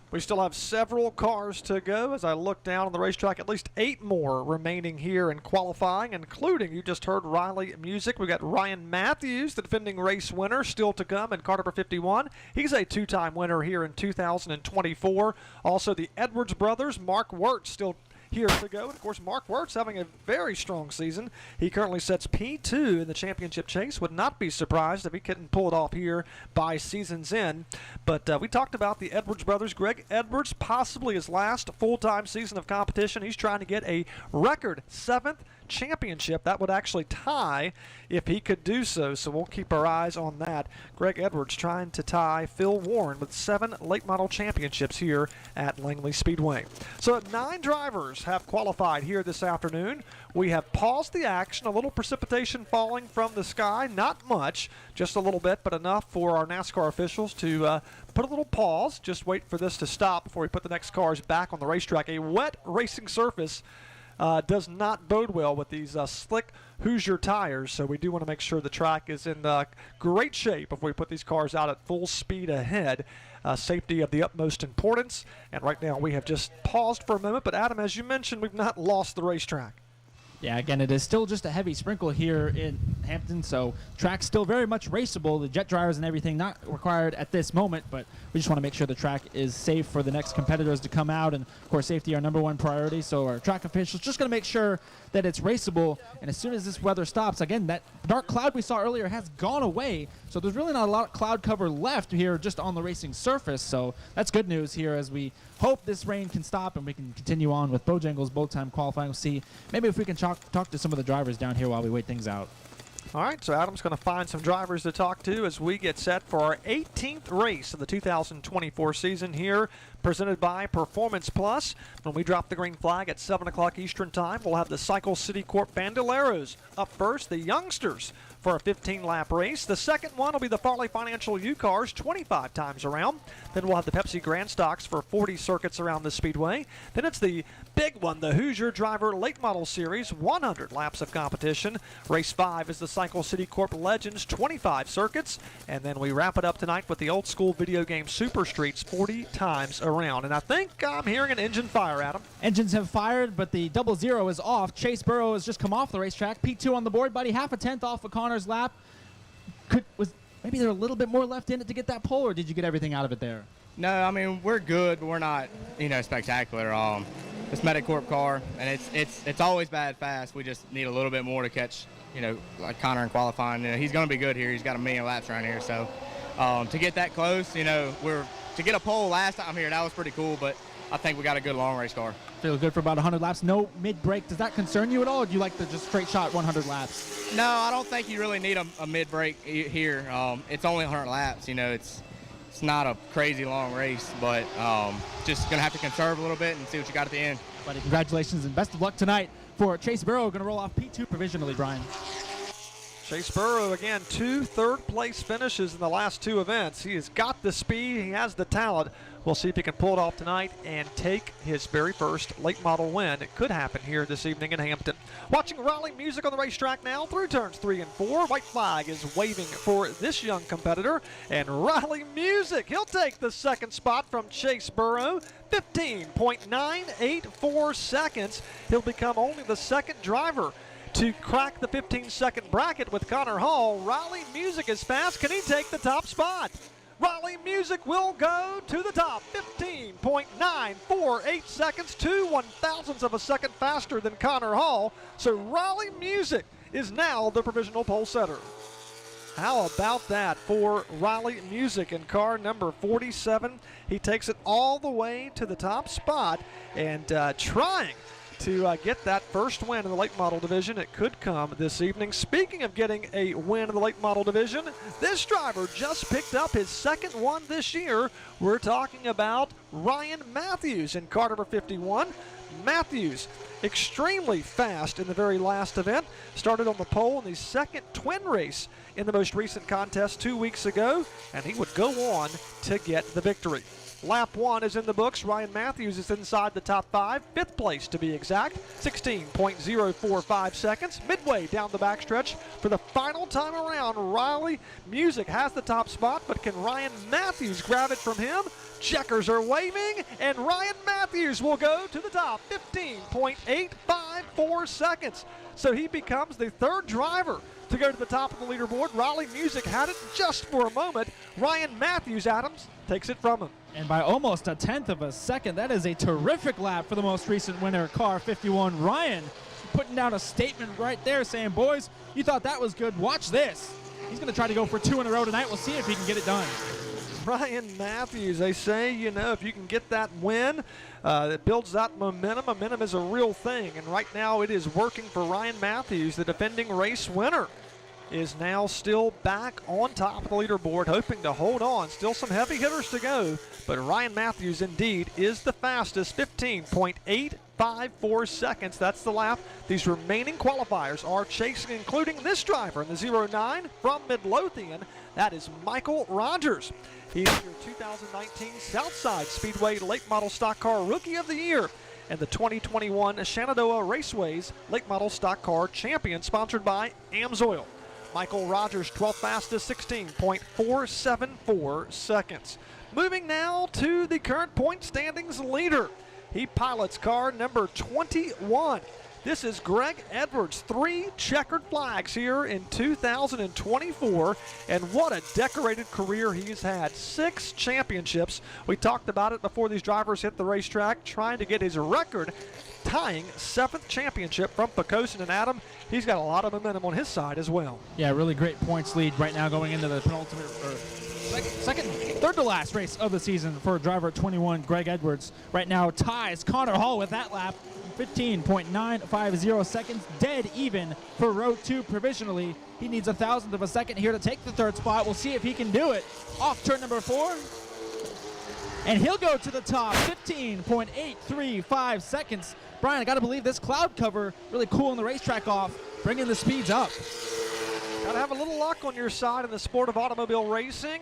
We still have several cars to go as I look down on the racetrack. At least 8 more remaining here in qualifying, including, you just heard Riley Music. We got Ryan Matthews, the defending race winner, still to come in car number 51. He's a 2-time winner here in 2024. Also, the Edwards brothers, Mark Wirtz, still here to go. And of course, Mark Wirtz having a very strong season. He currently sets P2 in the championship chase. Would not be surprised if he couldn't pull it off here by season's end. But we talked about the Edwards brothers. Greg Edwards, possibly his last full-time season of competition. He's trying to get a record 7th championship. That would actually tie if he could do so, so we'll keep our eyes on that. Greg Edwards trying to tie Phil Warren with 7 late model championships here at Langley Speedway. So 9 drivers have qualified here this afternoon. We have paused the action, a little precipitation falling from the sky, not much, just a little bit, but enough for our NASCAR officials to put a little pause, just wait for this to stop before we put the next cars back on the racetrack. A wet racing surface does not bode well with these slick Hoosier tires, so we do want to make sure the track is in great shape if we put these cars out at full speed ahead. Safety of the utmost importance, and right now we have just paused for a moment, but Adam, as you mentioned, we've not lost the racetrack. Yeah, again, it is still just a heavy sprinkle here in Hampton, so track's still very much raceable. The jet dryers and everything not required at this moment, but we just want to make sure the track is safe for the next competitors to come out, and of course safety our number 1 priority, so our track officials just going to make sure that it's raceable, and as soon as this weather stops, again, that dark cloud we saw earlier has gone away, so there's really not a lot of cloud cover left here just on the racing surface, so that's good news here as we hope this rain can stop and we can continue on with Bojangles boat time qualifying. We'll see maybe if we can talk to some of the drivers down here while we wait things out. All right, so Adam's going to find some drivers to talk to as we get set for our 18th race of the 2024 season here, presented by Performance Plus. When we drop the green flag at 7 o'clock Eastern Time, we'll have the Cycle City Corp Bandoleros up first. The youngsters for a 15-lap race. The second one will be the Farley Financial U cars 25 times around. Then we'll have the Pepsi Grand Stocks for 40 circuits around the speedway. Then it's the big one, the Hoosier Driver Late Model Series, 100 laps of competition. Race 5 is the Cycle City Corp Legends, 25 circuits. And then we wrap it up tonight with the old school video game Super Streets, 40 times around. And I think I'm hearing an engine fire, Adam. Engines have fired, but the 00 is off. Chase Burrow has just come off the racetrack. P2 on the board, buddy. Half a tenth off of Connor's lap. Was maybe there a little bit more left in it to get that pole, or did you get everything out of it there? No, I mean, we're good, but we're not, spectacular. It's Medicorp car, and it's always bad fast. We just need a little bit more to catch, like Connor in qualifying. He's going to be good here. He's got a million laps around here. So to get that close, to get a pole last time here, that was pretty cool, but I think we got a good long race car. Feel good for about 100 laps. No mid-break. Does that concern you at all, or do you like the just straight shot 100 laps? No, I don't think you really need a mid-break here. It's only 100 laps. It's not a crazy long race, but just going to have to conserve a little bit and see what you got at the end. Buddy, congratulations and best of luck tonight for Chase Burrow. Going to roll off P2 provisionally, Brian. Chase Burrow, again, 2 third-place finishes in the last 2 events. He has got the speed. He has the talent. We'll see if he can pull it off tonight and take his very first late model win. It could happen here this evening in Hampton. Watching Raleigh Music on the racetrack now through turns 3 and 4. White flag is waving for this young competitor. And Raleigh Music, he'll take the second spot from Chase Burrow. 15.984 seconds. He'll become only the second driver to crack the 15-second bracket with Connor Hall. Raleigh Music is fast. Can he take the top spot? Raleigh Music will go to the top. 15.948 seconds, 2 1/1000ths of a second faster than Connor Hall. So Raleigh Music is now the provisional pole setter. How about that for Raleigh Music in car number 47? He takes it all the way to the top spot and trying to get that first win in the late model division. It could come this evening. Speaking of getting a win in the late model division, this driver just picked up his second one this year. We're talking about Ryan Matthews in car number 51. Matthews, extremely fast in the very last event. Started on the pole in the second twin race in the most recent contest 2 weeks ago, and he would go on to get the victory. Lap 1 is in the books. Ryan Matthews is inside the top 5, 5th place to be exact, 16.045 seconds. Midway down the backstretch for the final time around, Raleigh Music has the top spot, but can Ryan Matthews grab it from him? Checkers are waving, and Ryan Matthews will go to the top, 15.854 seconds. So he becomes the third driver to go to the top of the leaderboard. Raleigh Music had it just for a moment. Ryan Matthews, Adams, takes it from him. And by almost 1/10 of a second, that is a terrific lap for the most recent winner, car 51. Ryan putting down a statement right there saying, boys, you thought that was good. Watch this. He's going to try to go for 2 in a row tonight. We'll see if he can get it done. Ryan Matthews, they say, if you can get that win, it builds that momentum. Momentum is a real thing, and right now it is working for Ryan Matthews, the defending race winner. Is now still back on top of the leaderboard, hoping to hold on. Still some heavy hitters to go, but Ryan Matthews indeed is the fastest, 15.854 seconds. That's the lap. These remaining qualifiers are chasing, including this driver in the 09 from Midlothian. That is Michael Rogers. He's your 2019 Southside Speedway Late Model Stock Car Rookie of the Year and the 2021 Shenandoah Raceways Late Model Stock Car Champion, sponsored by AMSOIL. Michael Rogers, 12th fastest, 16.474 seconds. Moving now to the current point standings leader. He pilots car number 21. This is Greg Edwards, 3 checkered flags here in 2024, and what a decorated career he's had. 6 championships. We talked about it before these drivers hit the racetrack, trying to get his record, tying 7th championship from Pocosin. And Adam, he's got a lot of momentum on his side as well. Yeah, really great points lead right now going into the penultimate, or third to last race of the season for driver 21, Greg Edwards. Right now ties Connor Hall with that lap, 15.950 seconds, dead even for row 2 provisionally. He needs 1/1000th of a second here to take the third spot. We'll see if he can do it. Off turn number 4. And he'll go to the top, 15.835 seconds. Brian, I got to believe this cloud cover really cooling the racetrack off, bringing the speeds up. Got to have a little luck on your side in the sport of automobile racing.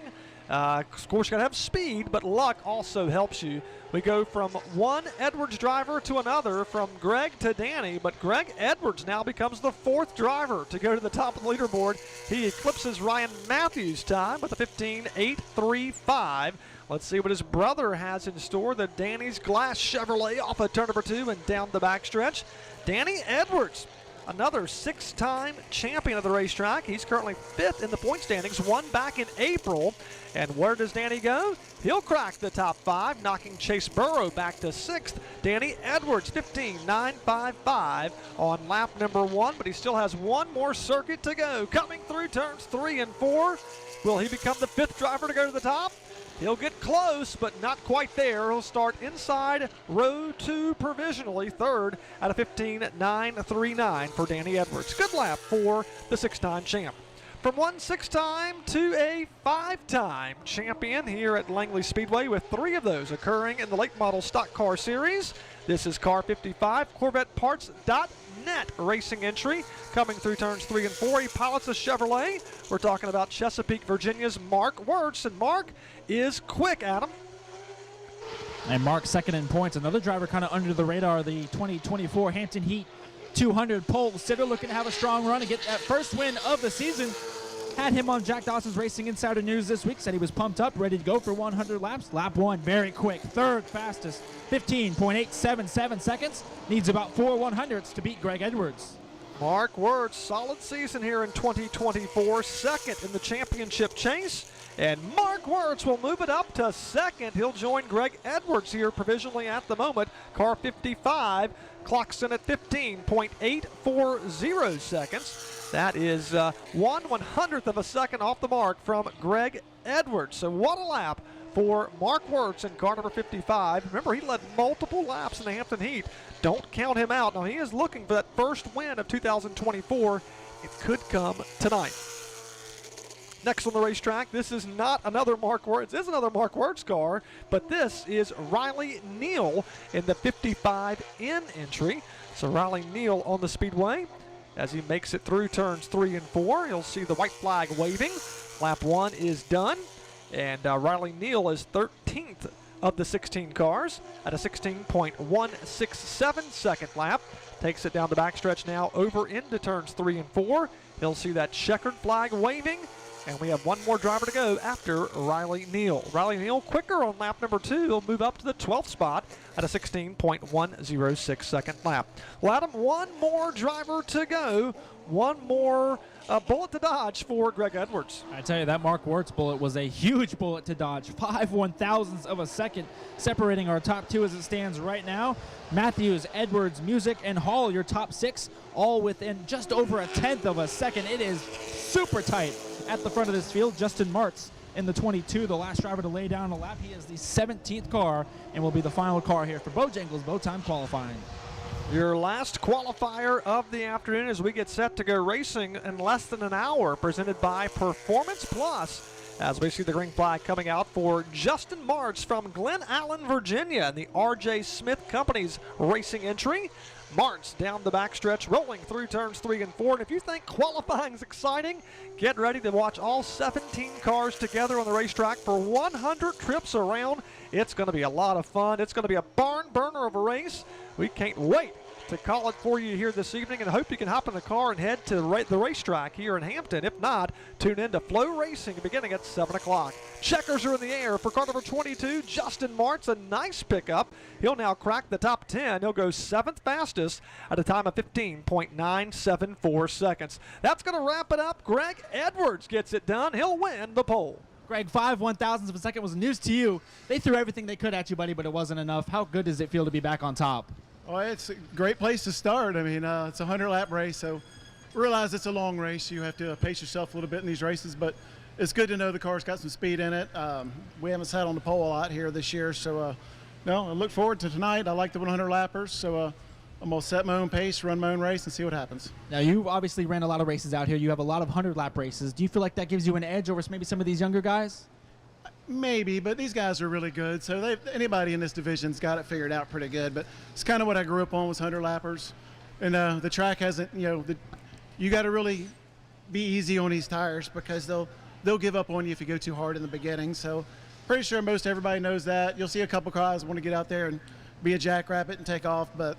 Of course, you got to have speed, but luck also helps you. We go from one Edwards driver to another, from Greg to Danny, but Greg Edwards now becomes the 4th driver to go to the top of the leaderboard. He eclipses Ryan Matthews' time with a 15.835. Let's see what his brother has in store. The Danny's Glass Chevrolet off of turn number 2 and down the backstretch. Danny Edwards, another 6-time champion of the racetrack. He's currently 5th in the point standings, won back in April. And where does Danny go? He'll crack the top 5, knocking Chase Burrow back to 6th. Danny Edwards, 15.955 on lap number 1, but he still has one more circuit to go. Coming through turns 3 and 4. Will he become the 5th driver to go to the top? He'll get close, but not quite there. He'll start inside row 2 provisionally, 3rd at a 15.939 for Danny Edwards. Good lap for the 6-time champ. From one 6-time to a 5-time champion here at Langley Speedway, with 3 of those occurring in the late model stock car series. This is car 55, CorvetteParts.net racing entry. Coming through turns 3 and 4, he pilots a Chevrolet. We're talking about Chesapeake, Virginia's Mark Wirtz, and Mark is quick, Adam. And Mark second in points. Another driver kind of under the radar, the 2024 Hampton Heat 200 pole sitter, looking to have a strong run and get that first win of the season. Had him on Jack Dawson's Racing Insider News this week. Said he was pumped up, ready to go for 100 laps. Lap 1, very quick. 3rd fastest, 15.877 seconds. Needs about 4 100ths to beat Greg Edwards. Mark Wirtz, solid season here in 2024. 2nd in the championship chase. And Mark Wirtz will move it up to 2nd. He'll join Greg Edwards here provisionally at the moment. Car 55 clocks in at 15.840 seconds. That is 1/100th of a second off the mark from Greg Edwards. So what a lap for Mark Wirtz in car number 55. Remember, he led multiple laps in the Hampton Heat. Don't count him out. Now, he is looking for that first win of 2024. It could come tonight. Next on the racetrack, this is not another Mark Wirtz. This is another Mark Wirtz car, but this is Riley Neal in the 55N entry. So Riley Neal on the speedway. As he makes it through turns 3 and 4, you'll see the white flag waving. Lap 1 is done, and Riley Neal is 13th of the 16 cars at a 16.167 second lap. Takes it down the backstretch now over into turns 3 and 4. He'll see that checkered flag waving, and we have one more driver to go after Riley Neal. Riley Neal quicker on lap number 2. He'll move up to the 12th spot at a 16.106 second lap. Well, Adam, one more driver to go. One more bullet to dodge for Greg Edwards. I tell you, that Mark Wirtz bullet was a huge bullet to dodge. 5 1/1000ths of a second separating our top 2 as it stands right now. Matthews, Edwards, Music, and Hall, your top 6, all within just over a 1/10 of a second. It is super tight at the front of this field. Justin Martz in the 22, the last driver to lay down a lap. He is the 17th car and will be the final car here for Bojangles Bow Time qualifying. Your last qualifier of the afternoon as we get set to go racing in less than an hour, presented by Performance Plus. As we see the green flag coming out for Justin Martz from Glen Allen, Virginia, and the R.J. Smith Company's racing entry. Martz down the backstretch, rolling through turns 3 and 4. And if you think qualifying is exciting, get ready to watch all 17 cars together on the racetrack for 100 trips around. It's going to be a lot of fun. It's going to be a barn burner of a race. We can't wait to call it for you here this evening, and hope you can hop in the car and head to the racetrack here in Hampton. If not, tune in to Flow Racing beginning at 7 o'clock. Checkers are in the air for car number 22, Justin Martz, a nice pickup. He'll now crack the top 10. He'll go 7th fastest at a time of 15.974 seconds. That's going to wrap it up. Greg Edwards gets it done. He'll win the pole. Greg, 5 1/1000ths of a second was news to you. They threw everything they could at you, buddy, but it wasn't enough. How good does it feel to be back on top? Well, it's a great place to start. I mean, it's a 100-lap race, so realize it's a long race. You have to pace yourself a little bit in these races, but it's good to know the car's got some speed in it. We haven't sat on the pole a lot here this year, so no, I look forward to tonight. I like the 100-lappers, so I'm going to set my own pace, run my own race, and see what happens. Now, you obviously ran a lot of races out here. You have a lot of 100-lap races. Do you feel like that gives you an edge over maybe some of these younger guys? Maybe, but these guys are really good. So anybody in this division's got it figured out pretty good. But it's kind of what I grew up on was 100-lappers. And the track hasn't, you got to really be easy on these tires because they'll give up on you if you go too hard in the beginning. So pretty sure most everybody knows that. You'll see a couple cars want to get out there and be a jackrabbit and take off, but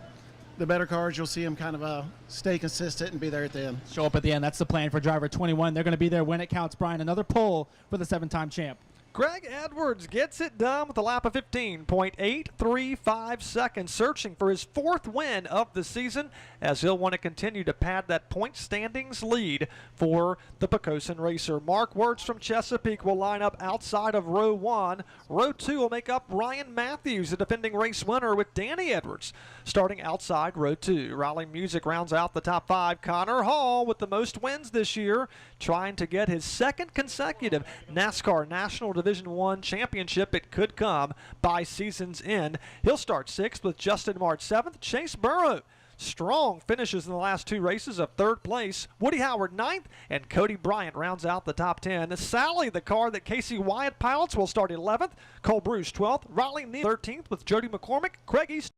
the better cars, you'll see them kind of stay consistent and be there at the end. Show up at the end. That's the plan for driver 21. They're going to be there when it counts, Brian. Another pole for the 7-time champ. Greg Edwards gets it done with a lap of 15.835 seconds, searching for his 4th win of the season, as he'll want to continue to pad that point standings lead for the Pocosin racer. Mark Wirtz from Chesapeake will line up outside of row 1. Row 2 will make up Ryan Matthews, the defending race winner, with Danny Edwards starting outside row 2. Raleigh Music rounds out the top 5. Connor Hall with the most wins this year, trying to get his 2nd consecutive NASCAR National Division I championship. It could come by season's end. He'll start 6th with Justin Mart 7th. Chase Burrow, strong finishes in the last 2 races of 3rd place. Woody Howard 9th, and Cody Bryant rounds out the top 10. Sally, the car that Casey Wyatt pilots, will start 11th. Cole Bruce 12th. Riley Neal 13th with Jody McCormick. Craig East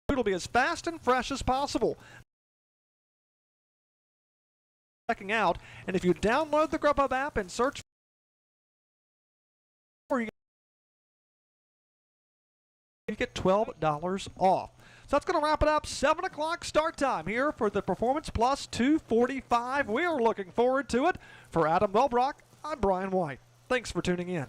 it'll be as fast and fresh as possible. Checking out, and if you download the Grubhub app and search for you get $12 off. So that's going to wrap it up. 7 o'clock start time here for the Performance Plus 245. We are looking forward to it. For Adam Welbrock, I'm Brian White. Thanks for tuning in.